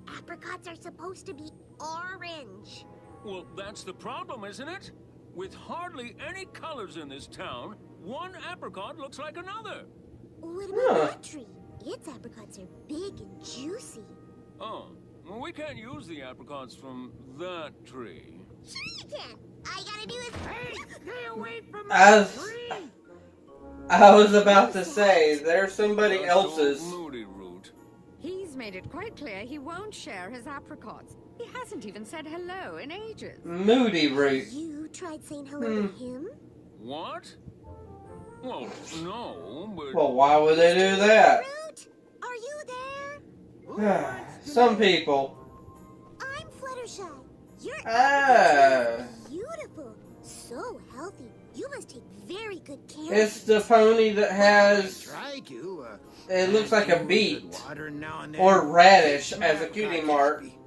Apricots are supposed to be orange. Well, that's the problem, isn't it? With hardly any colors in this town, one apricot looks like another. What about that tree? Its apricots are big and juicy. Oh, well, we can't use the apricots from that tree. Sure you can. All you gotta do is... Hey, stay away from As tree! I was about to say, there's somebody That's else's. old Moody Root. He's made it quite clear he won't share his apricots. He hasn't even said hello in ages. Moody Root. You tried saying hello to him? What? Well, no, but... Well, why would they do that? Root, are you there? Some people. I'm Fluttershy. Your Ah. beautiful. So healthy. You must take very good care It's of the it. pony that has... Try to. It looks like a good beet. water now and then. Or radish Some as a apricot cutie mark. crispy.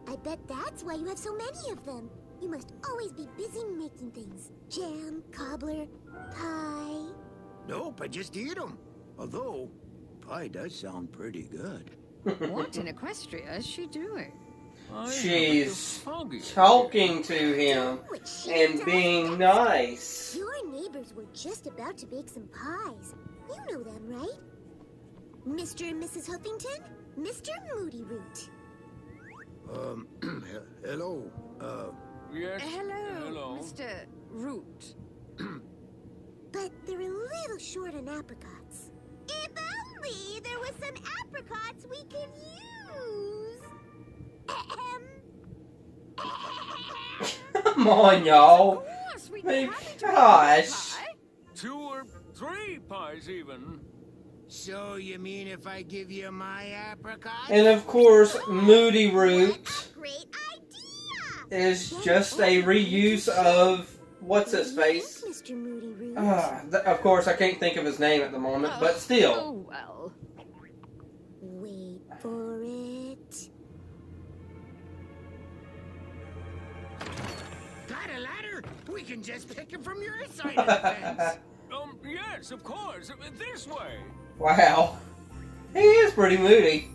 I bet that's why you have so many of them. You must always be busy making things. Jam, cobbler, pie. Nope, I just eat them. Although, pie does sound pretty good. What in Equestria is she doing? She's talking to him What she and does, being that's- nice. Your neighbors were just about to bake some pies. You know them, right? Mr. and Mrs. Huffington? Mr. Moody Root. Hello. Yes, Hello, Mr. Root. But they're a little short on apricots. If only there was some apricots we could use. Come on, y'all. Of course, we My can have gosh. pie. 2 or 3 pies even. So you mean if I give you my apricot? And of course, Moody Root Great idea! is just a reuse of what's his face. Mr. Moody Root. Of course, I can't think of his name at the moment, but still. Oh, well. Wait for it. Got a ladder? We can just pick it from your side of the fence. Yes, of course. This way. Wow. He is pretty moody.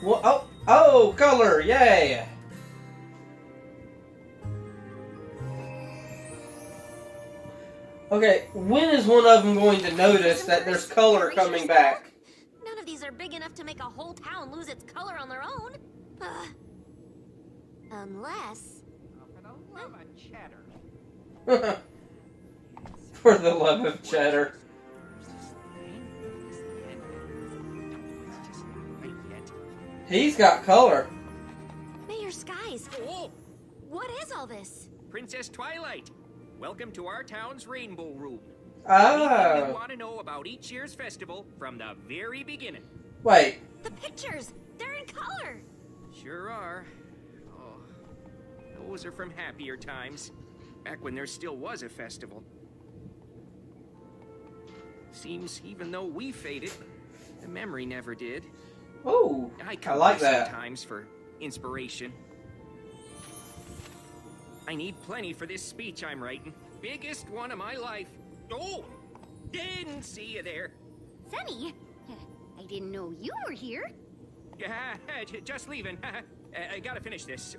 Oh, color, yay! Okay, when is one of them going to notice that there's color coming back? None of these are big enough to make a whole town lose its color on their own. Unless... For the love of cheddar. For the love of cheddar. He's got color. Mayor Skies, Oh, what is all this? Princess Twilight. Welcome to our town's Rainbow Room. Anything you Oh. want to know about each year's festival from the very beginning. Wait. The pictures! They're in color! Sure are. Oh, those are from happier times. Back when there still was a festival. Seems even though we faded, the memory never did. Oh, I I come like here that. sometimes for inspiration. I need plenty for this speech I'm writing. Biggest one of my life. Oh! Didn't see you there. Sunny, I didn't know you were here. Just leaving. I gotta finish this.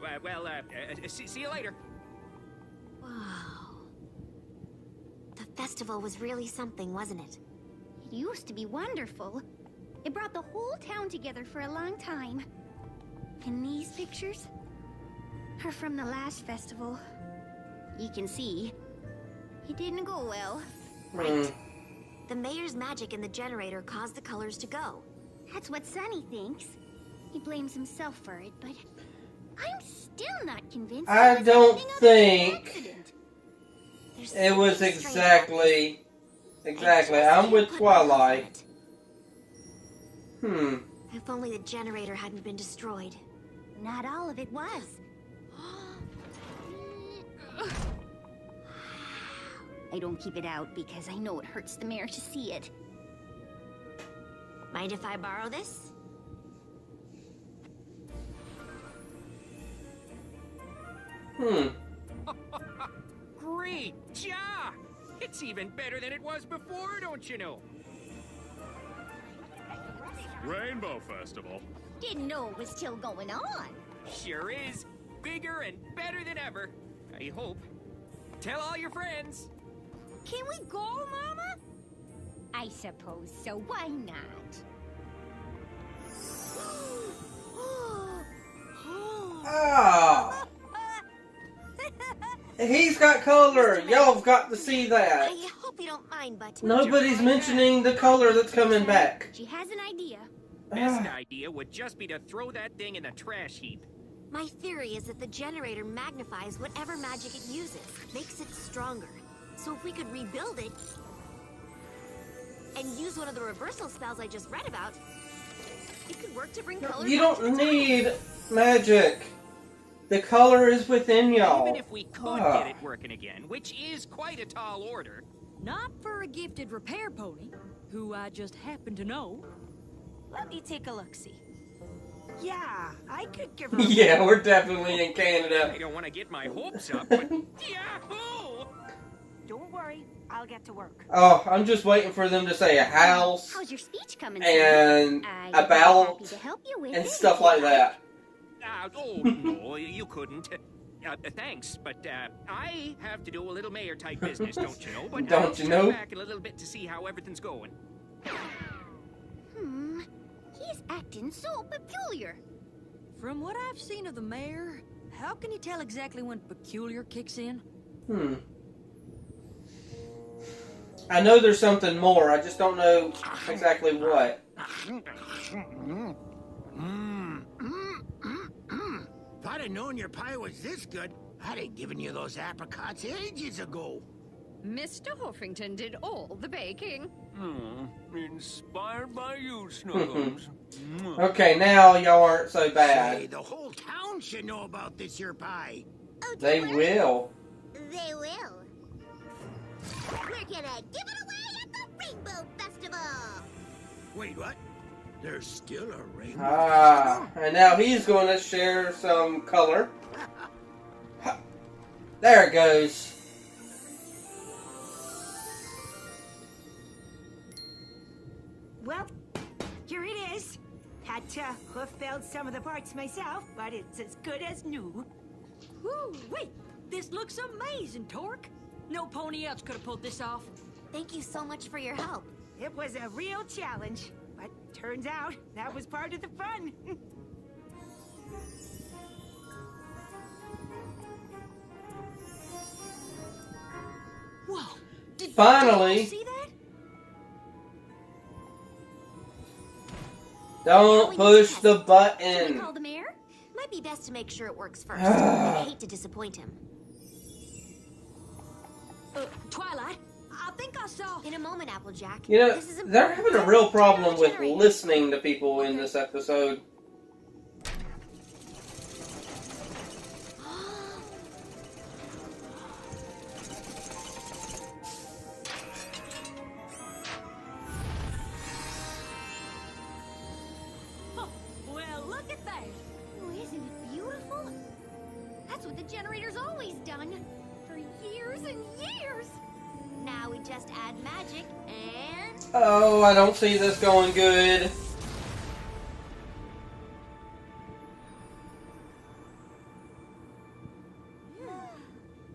See you later. Wow. The festival was really something, wasn't it? It used to be wonderful. It brought the whole town together for a long time. And these pictures are from the last festival. You can see, it didn't go well. Right. The mayor's magic in the generator caused the colors to go. That's what Sonny thinks. He blames himself for it, but I'm still not convinced. I don't think There's it was something strange about this. exactly. I'm with Twilight. If only the generator hadn't been destroyed. Not all of it was. I don't keep it out because I know it hurts the mayor to see it. Mind if I borrow this? Great job! It's even better than it was before, don't you know? Rainbow Festival. Didn't know it was still going on. Sure is. Bigger and better than ever. I hope. Tell all your friends. Can we go, Mama? I suppose so. Why not? Ah, he's got color. Y'all have got to see that. I hope you don't mind, but Nobody's mentioning the color that's coming back. She has an idea. Best idea would just be to throw that thing in the trash heap. my theory is that the generator magnifies whatever magic it uses, makes it stronger. So if we could rebuild it and use one of the reversal spells I just read about, it could work to bring color. You don't need magic. The color is within y'all. Even if we could get it working again, which is quite a tall order. Not for a gifted repair pony, who I just happen to know. Let me take a look-see. Yeah, I could give her Yeah, we're definitely in Canada. I don't want to get my hopes up, but yahoo! Don't worry, I'll get to work. Oh, I'm just waiting for them to say a house How's your speech coming? and I'd a be belt happy to help you with and it. stuff like that. Oh, no, you couldn't. Thanks, but I have to do a little mayor-type business, don't you know? But Don't I'll you check know? back in a little bit to see how everything's going. He's acting so peculiar. From what I've seen of the mayor, how can you tell exactly when peculiar kicks in? I know there's something more. I just don't know exactly what. If I'd have known your pie was this good, I'd have given you those apricots ages ago. Mr. Huffington did all the baking. Inspired by you, Snuggles. Okay, now y'all aren't so Say, bad. the whole town should know about this here pie. Oh, They don't worry. will. They will. We're gonna give it away at the Rainbow Festival. Wait, what? There's still a rainbow Ah, and now he's going to share some color. There it goes. Well, here it is. Had to hoof build some of the parts myself, but it's as good as new. Woo, wait, this looks amazing, Torque. No pony else could have pulled this off. Thank you so much for your help. It was a real challenge, but turns out that was part of the fun. Whoa, did Finally. you see that? Don't push the Should we button. call the mayor? Might be best to make sure it works first. I hate to disappoint him. Twilight, I think I saw... In a moment, Applejack. You know, This is they're important. having a real problem with Generator. listening to people in this episode. Huh, well, look at that. Oh, isn't it beautiful? That's what the generator's always done. For years and years. Now we just add magic and... Oh, I don't see this going good.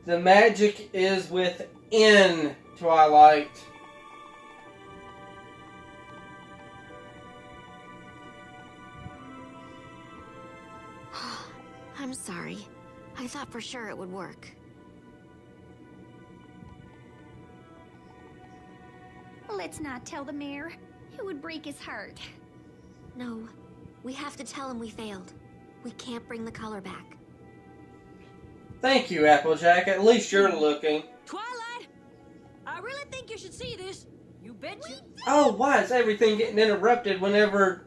The magic is within Twilight. I'm sorry. I thought for sure it would work. Let's not tell the mayor. It would break his heart. No, we have to tell him we failed. We can't bring the color back. Thank you, Applejack. At least you're looking. Twilight, I really think you should see this. You betcha. Oh, why is everything getting interrupted whenever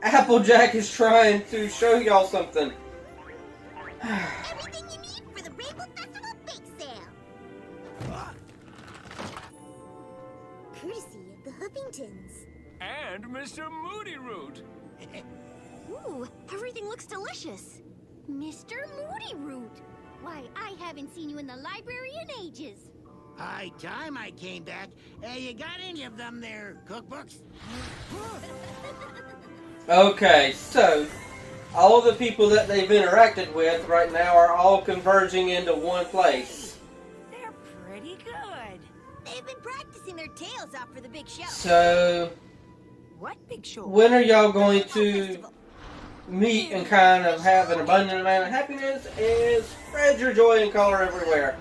Applejack is trying to show y'all something? Everything you need for the Rainbow Festival bake sale. Courtesy of the Huffingtons. And Mr. Moody Root. Ooh, everything looks delicious. Mr. Moody Root. Why, I haven't seen you in the library in ages. High time I came back. You got any of them there cookbooks? Okay, so all of the people that they've interacted with right now are all converging into one place. They're pretty good. They've been practicing their tails off for the big show. So, What big show? when are y'all going to meet and kind of have an abundant amount of happiness and spread your joy and color everywhere?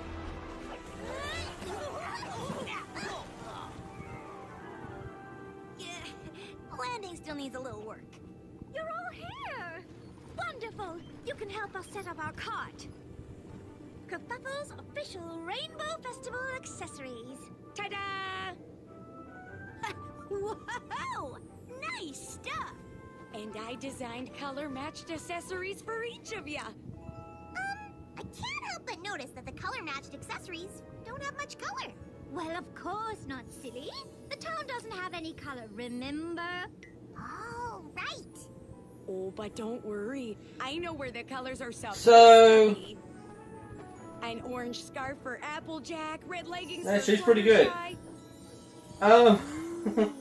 Landing still needs a little work. You're all here. Wonderful. You can help us set up our cart. Kerfuffle's official Rainbow Festival accessories. Ta-da! Whoa! Nice stuff! And I designed color-matched accessories for each of ya. I can't help but notice that the color-matched accessories don't have much color. Well, of course not, silly. The town doesn't have any color, remember? Oh, right. Oh, but don't worry. I know where the colors are supposed So- to be. An orange scarf for Applejack, red leggings Yeah, for she's pretty good. Fluttershy.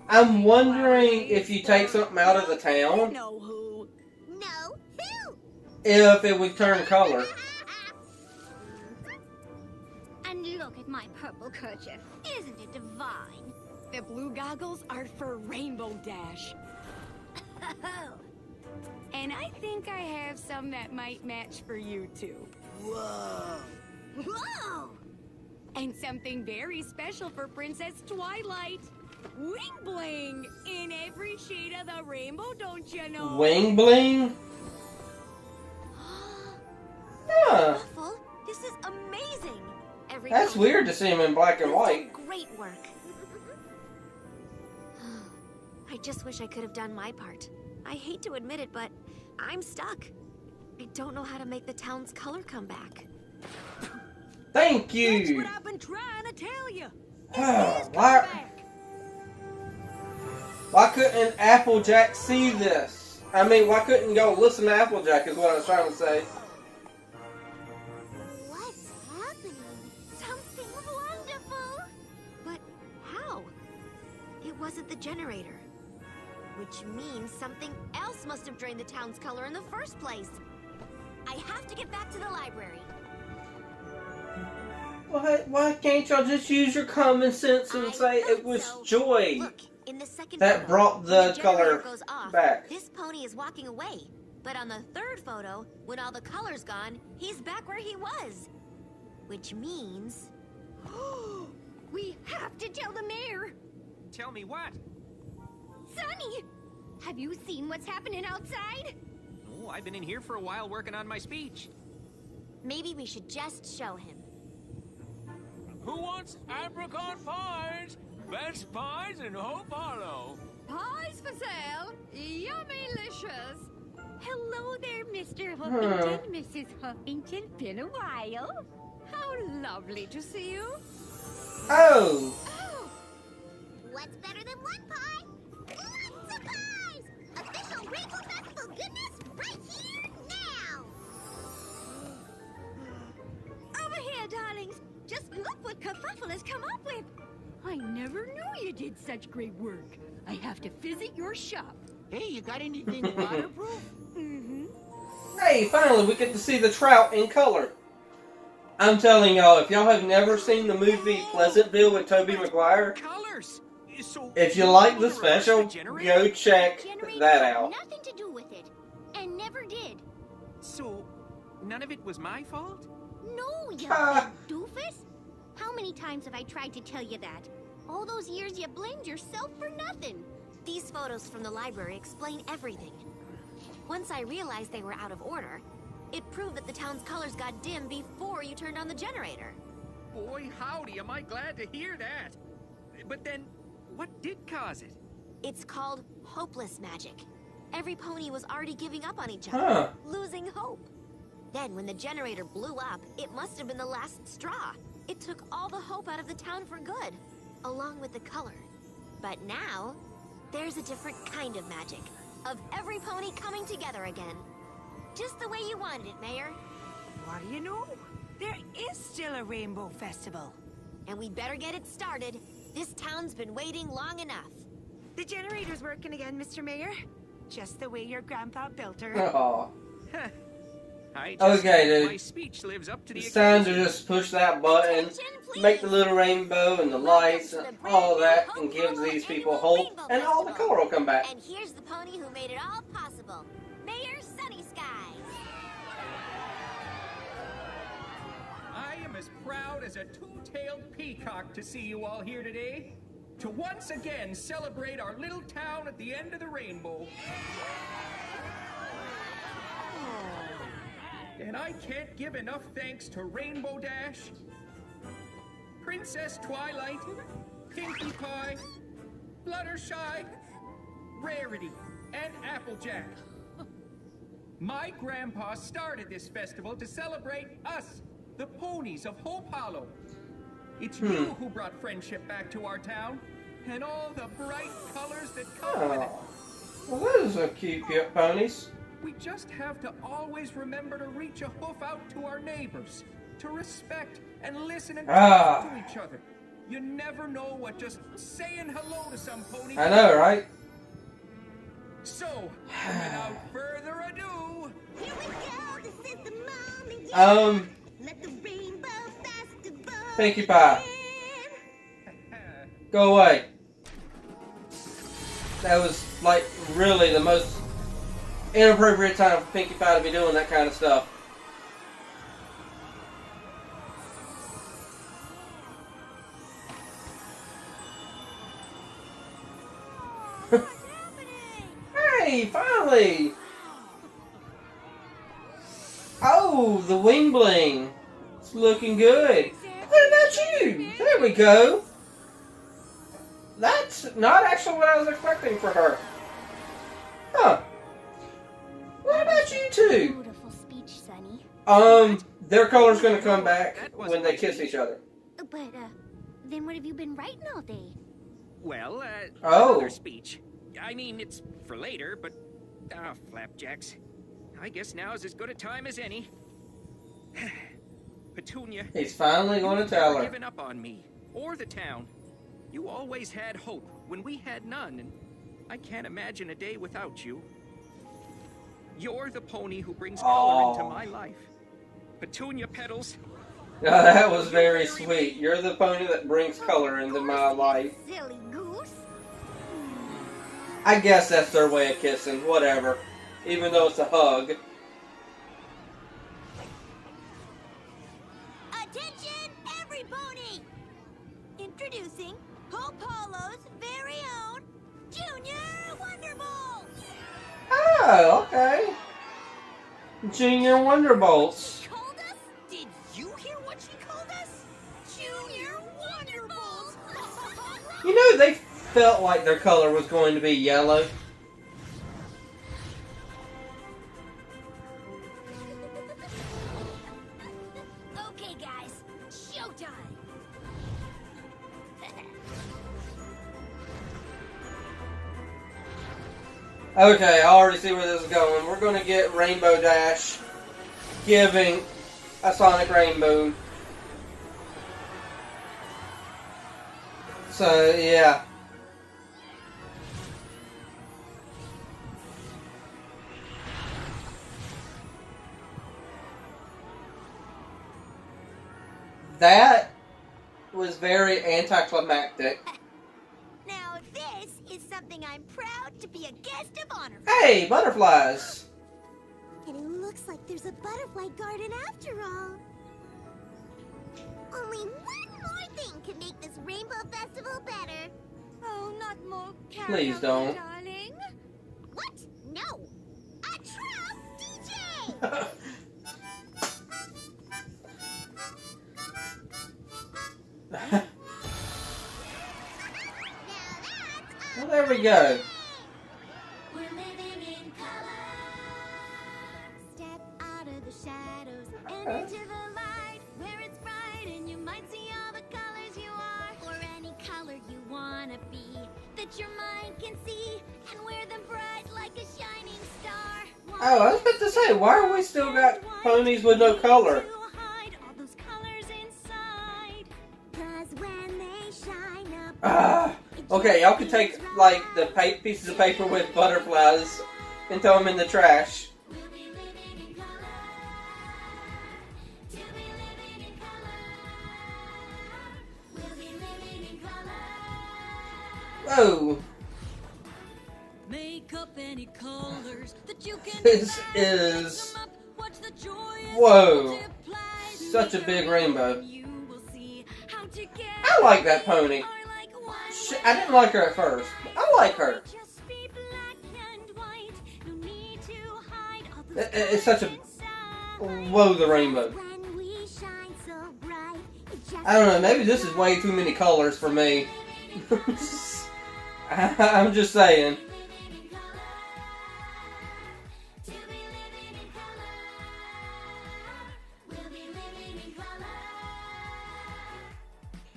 I'm wondering if you take something out of the You town, know who. No, who? if it would turn color. And look at my purple kerchief. Isn't it divine? The blue goggles are for Rainbow Dash. And I think I have some that might match for you too. Whoa. Whoa! And something very special for Princess Twilight. Wing bling in every shade of the rainbow, don't you know? Wing bling? Huh. Waffle, this is amazing. Every That's weird to see him in black and white. Great work. I just wish I could have done my part. I hate to admit it, but I'm stuck. I don't know how to make the town's color come back. Thank That's you. what I've been trying to tell you. Why couldn't Applejack see this? I mean, why couldn't y'all listen to Applejack is what I was trying to say. What's happening? Something wonderful! But how? It wasn't the generator. Which means something else must have drained the town's color in the first place. I have to get back to the library. Why can't y'all just use your common sense and say it was joy Look, in the second that photo, brought when the generator color goes off, back? This pony is walking away. But on the third photo, when all the color's gone, he's back where he was. Which means... We have to tell the mayor. Tell me what? Sonny, have you seen what's happening outside? Oh, I've been in here for a while working on my speech. Maybe we should just show him. Who wants apricot pies? Best pies in Hope Hollow. Pies for sale. Yummy-licious. Hello there, Mr. Huffington, Mrs. Huffington. Been a while. How lovely to see you. Oh! What's better than one pie? Lots of pies! Official Rainbow Festival goodness right here now! Over here, darlings. Just look what Kerfuffle has come up with. I never knew you did such great work. I have to visit your shop. Hey, you got anything waterproof? Mm-hmm. Hey, finally we get to see the trout in color. I'm telling y'all, if y'all have never seen the movie Pleasantville with Tobey Maguire, Colors. So if you like the want to reverse special, the generator? go check Generator that had out. nothing to do with it, and never did. So none of it was my fault? No, you Ah. big doofus. How many times have I tried to tell you that? All those years you blamed yourself for nothing. These photos from the library explain everything. Once I realized they were out of order, it proved that the town's colors got dim before you turned on the generator. Boy, howdy, am I glad to hear that. But then, what did cause it? It's called hopeless magic. Every pony was already giving up on each other, losing hope. Then, when the generator blew up, it must have been the last straw. It took all the hope out of the town for good, along with the color. But now, there's a different kind of magic, of every pony coming together again. Just the way you wanted it, Mayor. What do you know? There is still a Rainbow Festival. And we better get it started. This town's been waiting long enough. The generator's working again, Mr. Mayor. Just the way your grandpa built her. Aw. Okay, dude. My speech lives up to the It's time to just push that button, make the little rainbow and the lights and all that, and give these people hope, and all the color will come back. And here's the pony who made it all possible, Mayor Sunny Skies. I am as proud as a two-tailed peacock to see you all here today, to once again celebrate our little town at the end of the rainbow. And I can't give enough thanks to Rainbow Dash, Princess Twilight, Pinkie Pie, Fluttershy, Rarity, and Applejack. My grandpa started this festival to celebrate us, the ponies of Hope Hollow. It's you who brought friendship back to our town, and all the bright colors that come with it. Well, those are cute ponies. We just have to always remember to reach a hoof out to our neighbors, to respect and listen and talk to each other. You never know what just saying hello to some pony. I know, right? So, without further ado, here we go. This is the moment. Let the Rainbow Festival Pinkie Pie. Go away. That was like really the most inappropriate time for Pinkie Pie to be doing that kind of stuff. Hey, finally! Oh, the wing bling. It's looking good. What about you? There we go. That's not actually what I was expecting for her. Huh. What about you two? Beautiful speech, Sonny. Their color's gonna come back when they kiss each other. But, then what have you been writing all day? well, Oh. another speech. I mean, it's for later, but flapjacks. I guess now's as good a time as any. Petunia. He's finally going to tell her. Given up on me or the town. You always had hope when we had none, and I can't imagine a day without you. You're the pony who brings color into my life. Petunia Petals. Now that was very sweet. You're the pony that brings color into my life. Silly goose. I guess that's their way of kissing. Whatever. Even though it's a hug. Attention, every pony! Introducing Hope Hollow's very own Junior Wonderbolt! Oh, okay. Junior Wonderbolts. Called us? Did you hear what she called us? Junior Wonderbolt! You know, they felt like their color was going to be yellow. Okay, guys, showtime! Okay, I already see where this is going. We're going to get Rainbow Dash giving a Sonic Rainbow. So, yeah. That was very anticlimactic. Now this is something I'm proud to be a guest of honor for. Hey, butterflies. And it looks like there's a butterfly garden after all. Only one more thing could make this Rainbow Festival better. Oh, not more Please don't. darling. What? No. A true DJ. Well, there we go. We're living in color. Step out of the shadows and into the light where it's bright and you might see all the colors you are, or any color you wanna be that your mind can see, and wear them bright like a shining star. Oh, I was about to say, why are we still got ponies with no color? To hide all those colors inside. 'Cause when they shine up, Ah, okay, y'all can take like the pieces of paper with butterflies and throw them in the trash. we'll be living in color. To be living in color. We'll be living in color. Whoa, Make up any colors that you can. this is whoa, such a big rainbow. I like that pony. I didn't like her at first, but I like her. Just be black and white. No need to hide all those It's such a colors whoa, the rainbow. when we shine so bright. It just I don't know, maybe this is way too many colors for me. I'm just saying. To be living in color. We'll be living in color.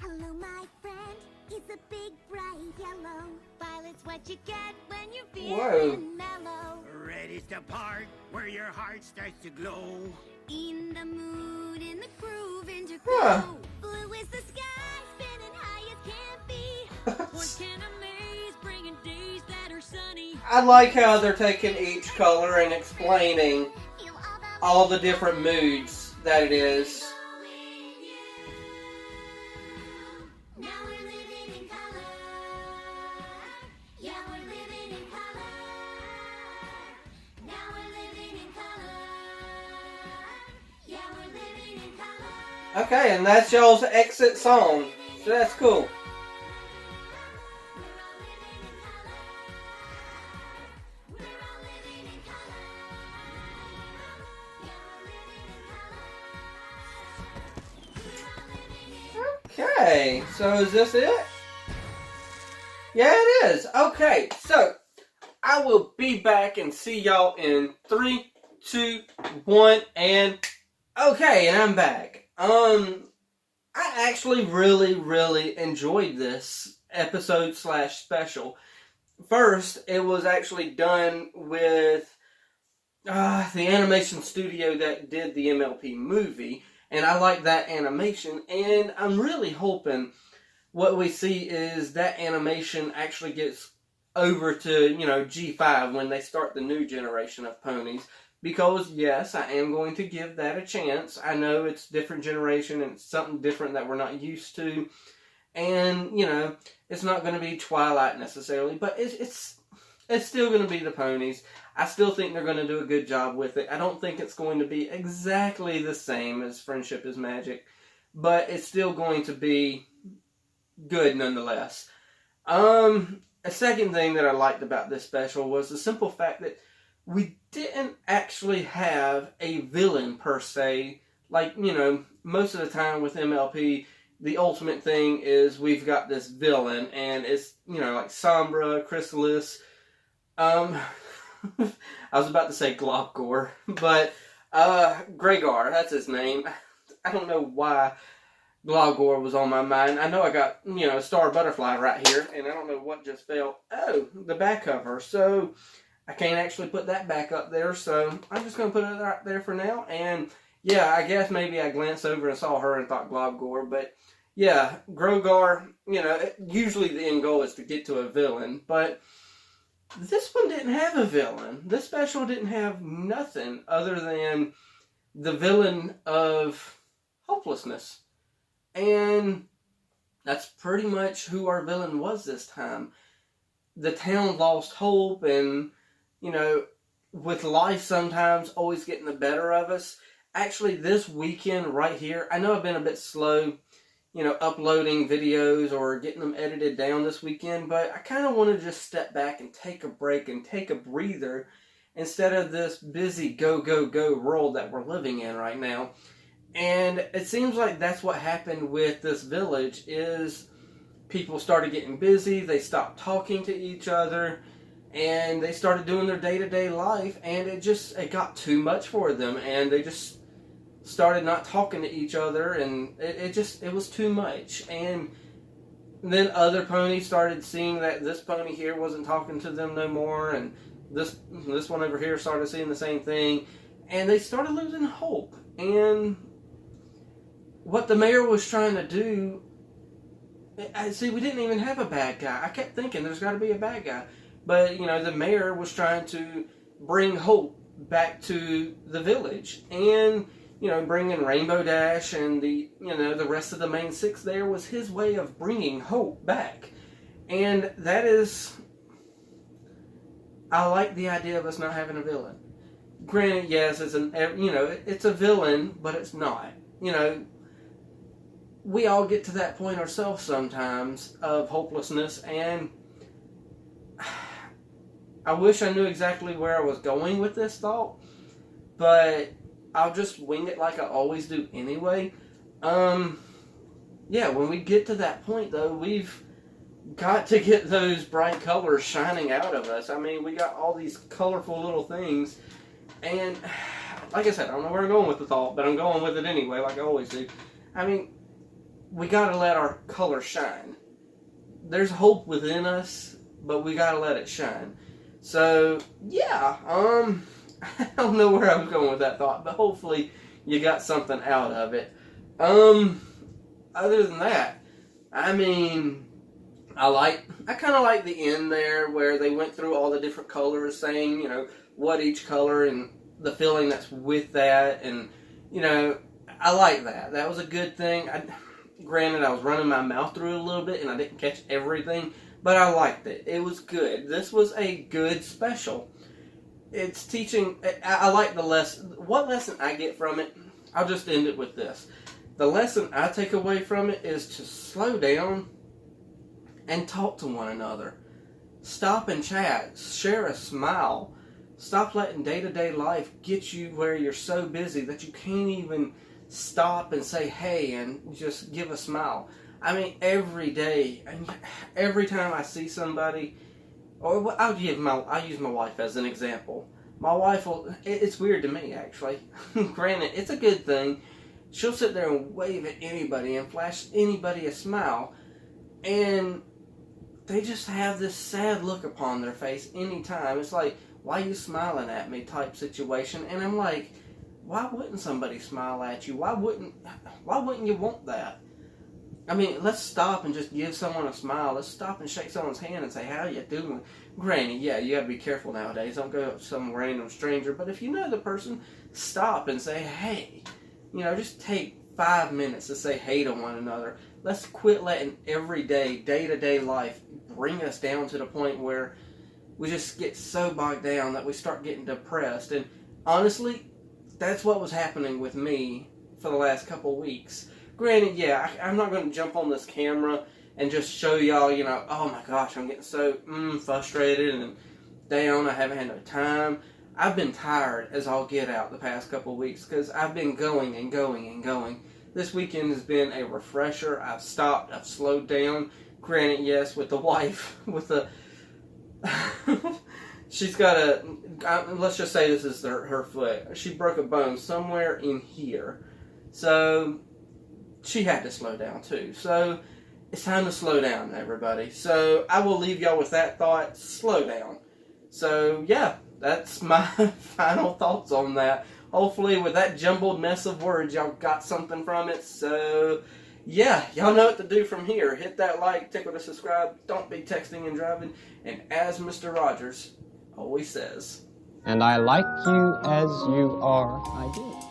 Hello, my friend. It's a big bright yellow. Violet's what you get when you're Whoa. feeling mellow. Red is the part where your heart starts to glow. In the mood, in the groove, interglow. Huh. Blue is the sky, spinning high as can be. What can amaze, bringing days that are sunny. I like how they're taking each color and explaining Feel all the different moods that it is. Now we're living in color. Yeah, we're living in color. Now we're living in color. Yeah, we're living in color. Okay, and that's y'all's exit song. So that's cool. We're all living in color. Yeah, we're living in color. Okay, so is this it? Yeah, it is. Okay, so I will be back and see y'all in 3, 2, 1, and okay, and I'm back. I actually really enjoyed this episode / special. First, it was actually done with the animation studio that did the MLP movie, and I like that animation, and I'm really hoping what we see is that animation actually gets over to, G5 when they start the new generation of ponies. Because, yes, I am going to give that a chance. I know it's different generation and it's something different that we're not used to. And, it's not going to be Twilight necessarily, but it's still going to be the ponies. I still think they're going to do a good job with it. I don't think it's going to be exactly the same as Friendship is Magic, but it's still going to be good nonetheless. A second thing that I liked about this special was the simple fact that we didn't actually have a villain per se. Like, most of the time with MLP, the ultimate thing is we've got this villain, and it's, like Sombra, Chrysalis, I was about to say Globgor, but, Gregar, that's his name. I don't know why Globgor was on my mind. I know I got, Star Butterfly right here, and I don't know what just fell. Oh, the back cover. So, I can't actually put that back up there, so I'm just going to put it right there for now. And, yeah, I guess maybe I glanced over and saw her and thought Globgor, but, yeah, Grogar, usually the end goal is to get to a villain, but this one didn't have a villain. This special didn't have nothing other than the villain of hopelessness. And that's pretty much who our villain was this time. The town lost hope, and, with life sometimes always getting the better of us. Actually, this weekend right here, I know I've been a bit slow, uploading videos or getting them edited down this weekend, but I kind of want to just step back and take a break and take a breather instead of this busy go, go, go world that we're living in right now. And it seems like that's what happened with this village is people started getting busy, they stopped talking to each other, and they started doing their day-to-day life, and it got too much for them, and they just started not talking to each other, and it was too much. And then other ponies started seeing that this pony here wasn't talking to them no more, and this one over here started seeing the same thing, and they started losing hope. And what the mayor was trying to do, see, we didn't even have a bad guy. I kept thinking there's got to be a bad guy. But, the mayor was trying to bring hope back to the village. And, bringing Rainbow Dash and the rest of the main six there was his way of bringing hope back. And that is, I like the idea of us not having a villain. Granted, yes, it's a villain, but it's not. We all get to that point ourselves sometimes of hopelessness, and I wish I knew exactly where I was going with this thought, but I'll just wing it like I always do anyway. Yeah, when we get to that point, though, we've got to get those bright colors shining out of us. I mean, we got all these colorful little things, and like I said, I don't know where I'm going with the thought, but I'm going with it anyway, like I always do. I mean, we got to let our color shine. There's hope within us, but we got to let it shine. So, yeah, I don't know where I was going with that thought, but hopefully you got something out of it. Other than that, I mean, I kind of like the end there where they went through all the different colors, saying, what each color and the feeling that's with that, and, I like that. That was a good thing. Granted, I was running my mouth through it a little bit, and I didn't catch everything, but I liked it. It was good. This was a good special. It's teaching. I like the lesson. What lesson I get from it, I'll just end it with this. The lesson I take away from it is to slow down and talk to one another. Stop and chat. Share a smile. Stop letting day-to-day life get you where you're so busy that you can't even stop and say hey and just give a smile. I mean, every day, every time I see somebody, or I'll use my wife as an example. My wife it's weird to me, actually. Granted, it's a good thing. She'll sit there and wave at anybody and flash anybody a smile, and they just have this sad look upon their face anytime. It's like, why are you smiling at me type situation, and I'm like, why wouldn't somebody smile at you? Why wouldn't you want that? I mean, let's stop and just give someone a smile. Let's stop and shake someone's hand and say, how you doing? Granted, yeah, you gotta be careful nowadays. Don't go up to some random stranger. But if you know the person, stop and say, hey. Just take 5 minutes to say hey to one another. Let's quit letting everyday, day-to-day life bring us down to the point where we just get so bogged down that we start getting depressed. And honestly, that's what was happening with me for the last couple weeks. Granted, yeah, I'm not going to jump on this camera and just show y'all, oh my gosh, I'm getting so frustrated and down, I haven't had no time. I've been tired as all get out the past couple weeks because I've been going and going and going. This weekend has been a refresher. I've stopped, I've slowed down. Granted, yes, with the wife, with the... She's got let's just say this is her foot. She broke a bone somewhere in here. So, she had to slow down too. So, it's time to slow down, everybody. So, I will leave y'all with that thought. Slow down. So, yeah, that's my final thoughts on that. Hopefully, with that jumbled mess of words, y'all got something from it. So, yeah, y'all know what to do from here. Hit that like, tickle to subscribe. Don't be texting and driving. And as Mr. Rogers always says, and I like you as you are, I do.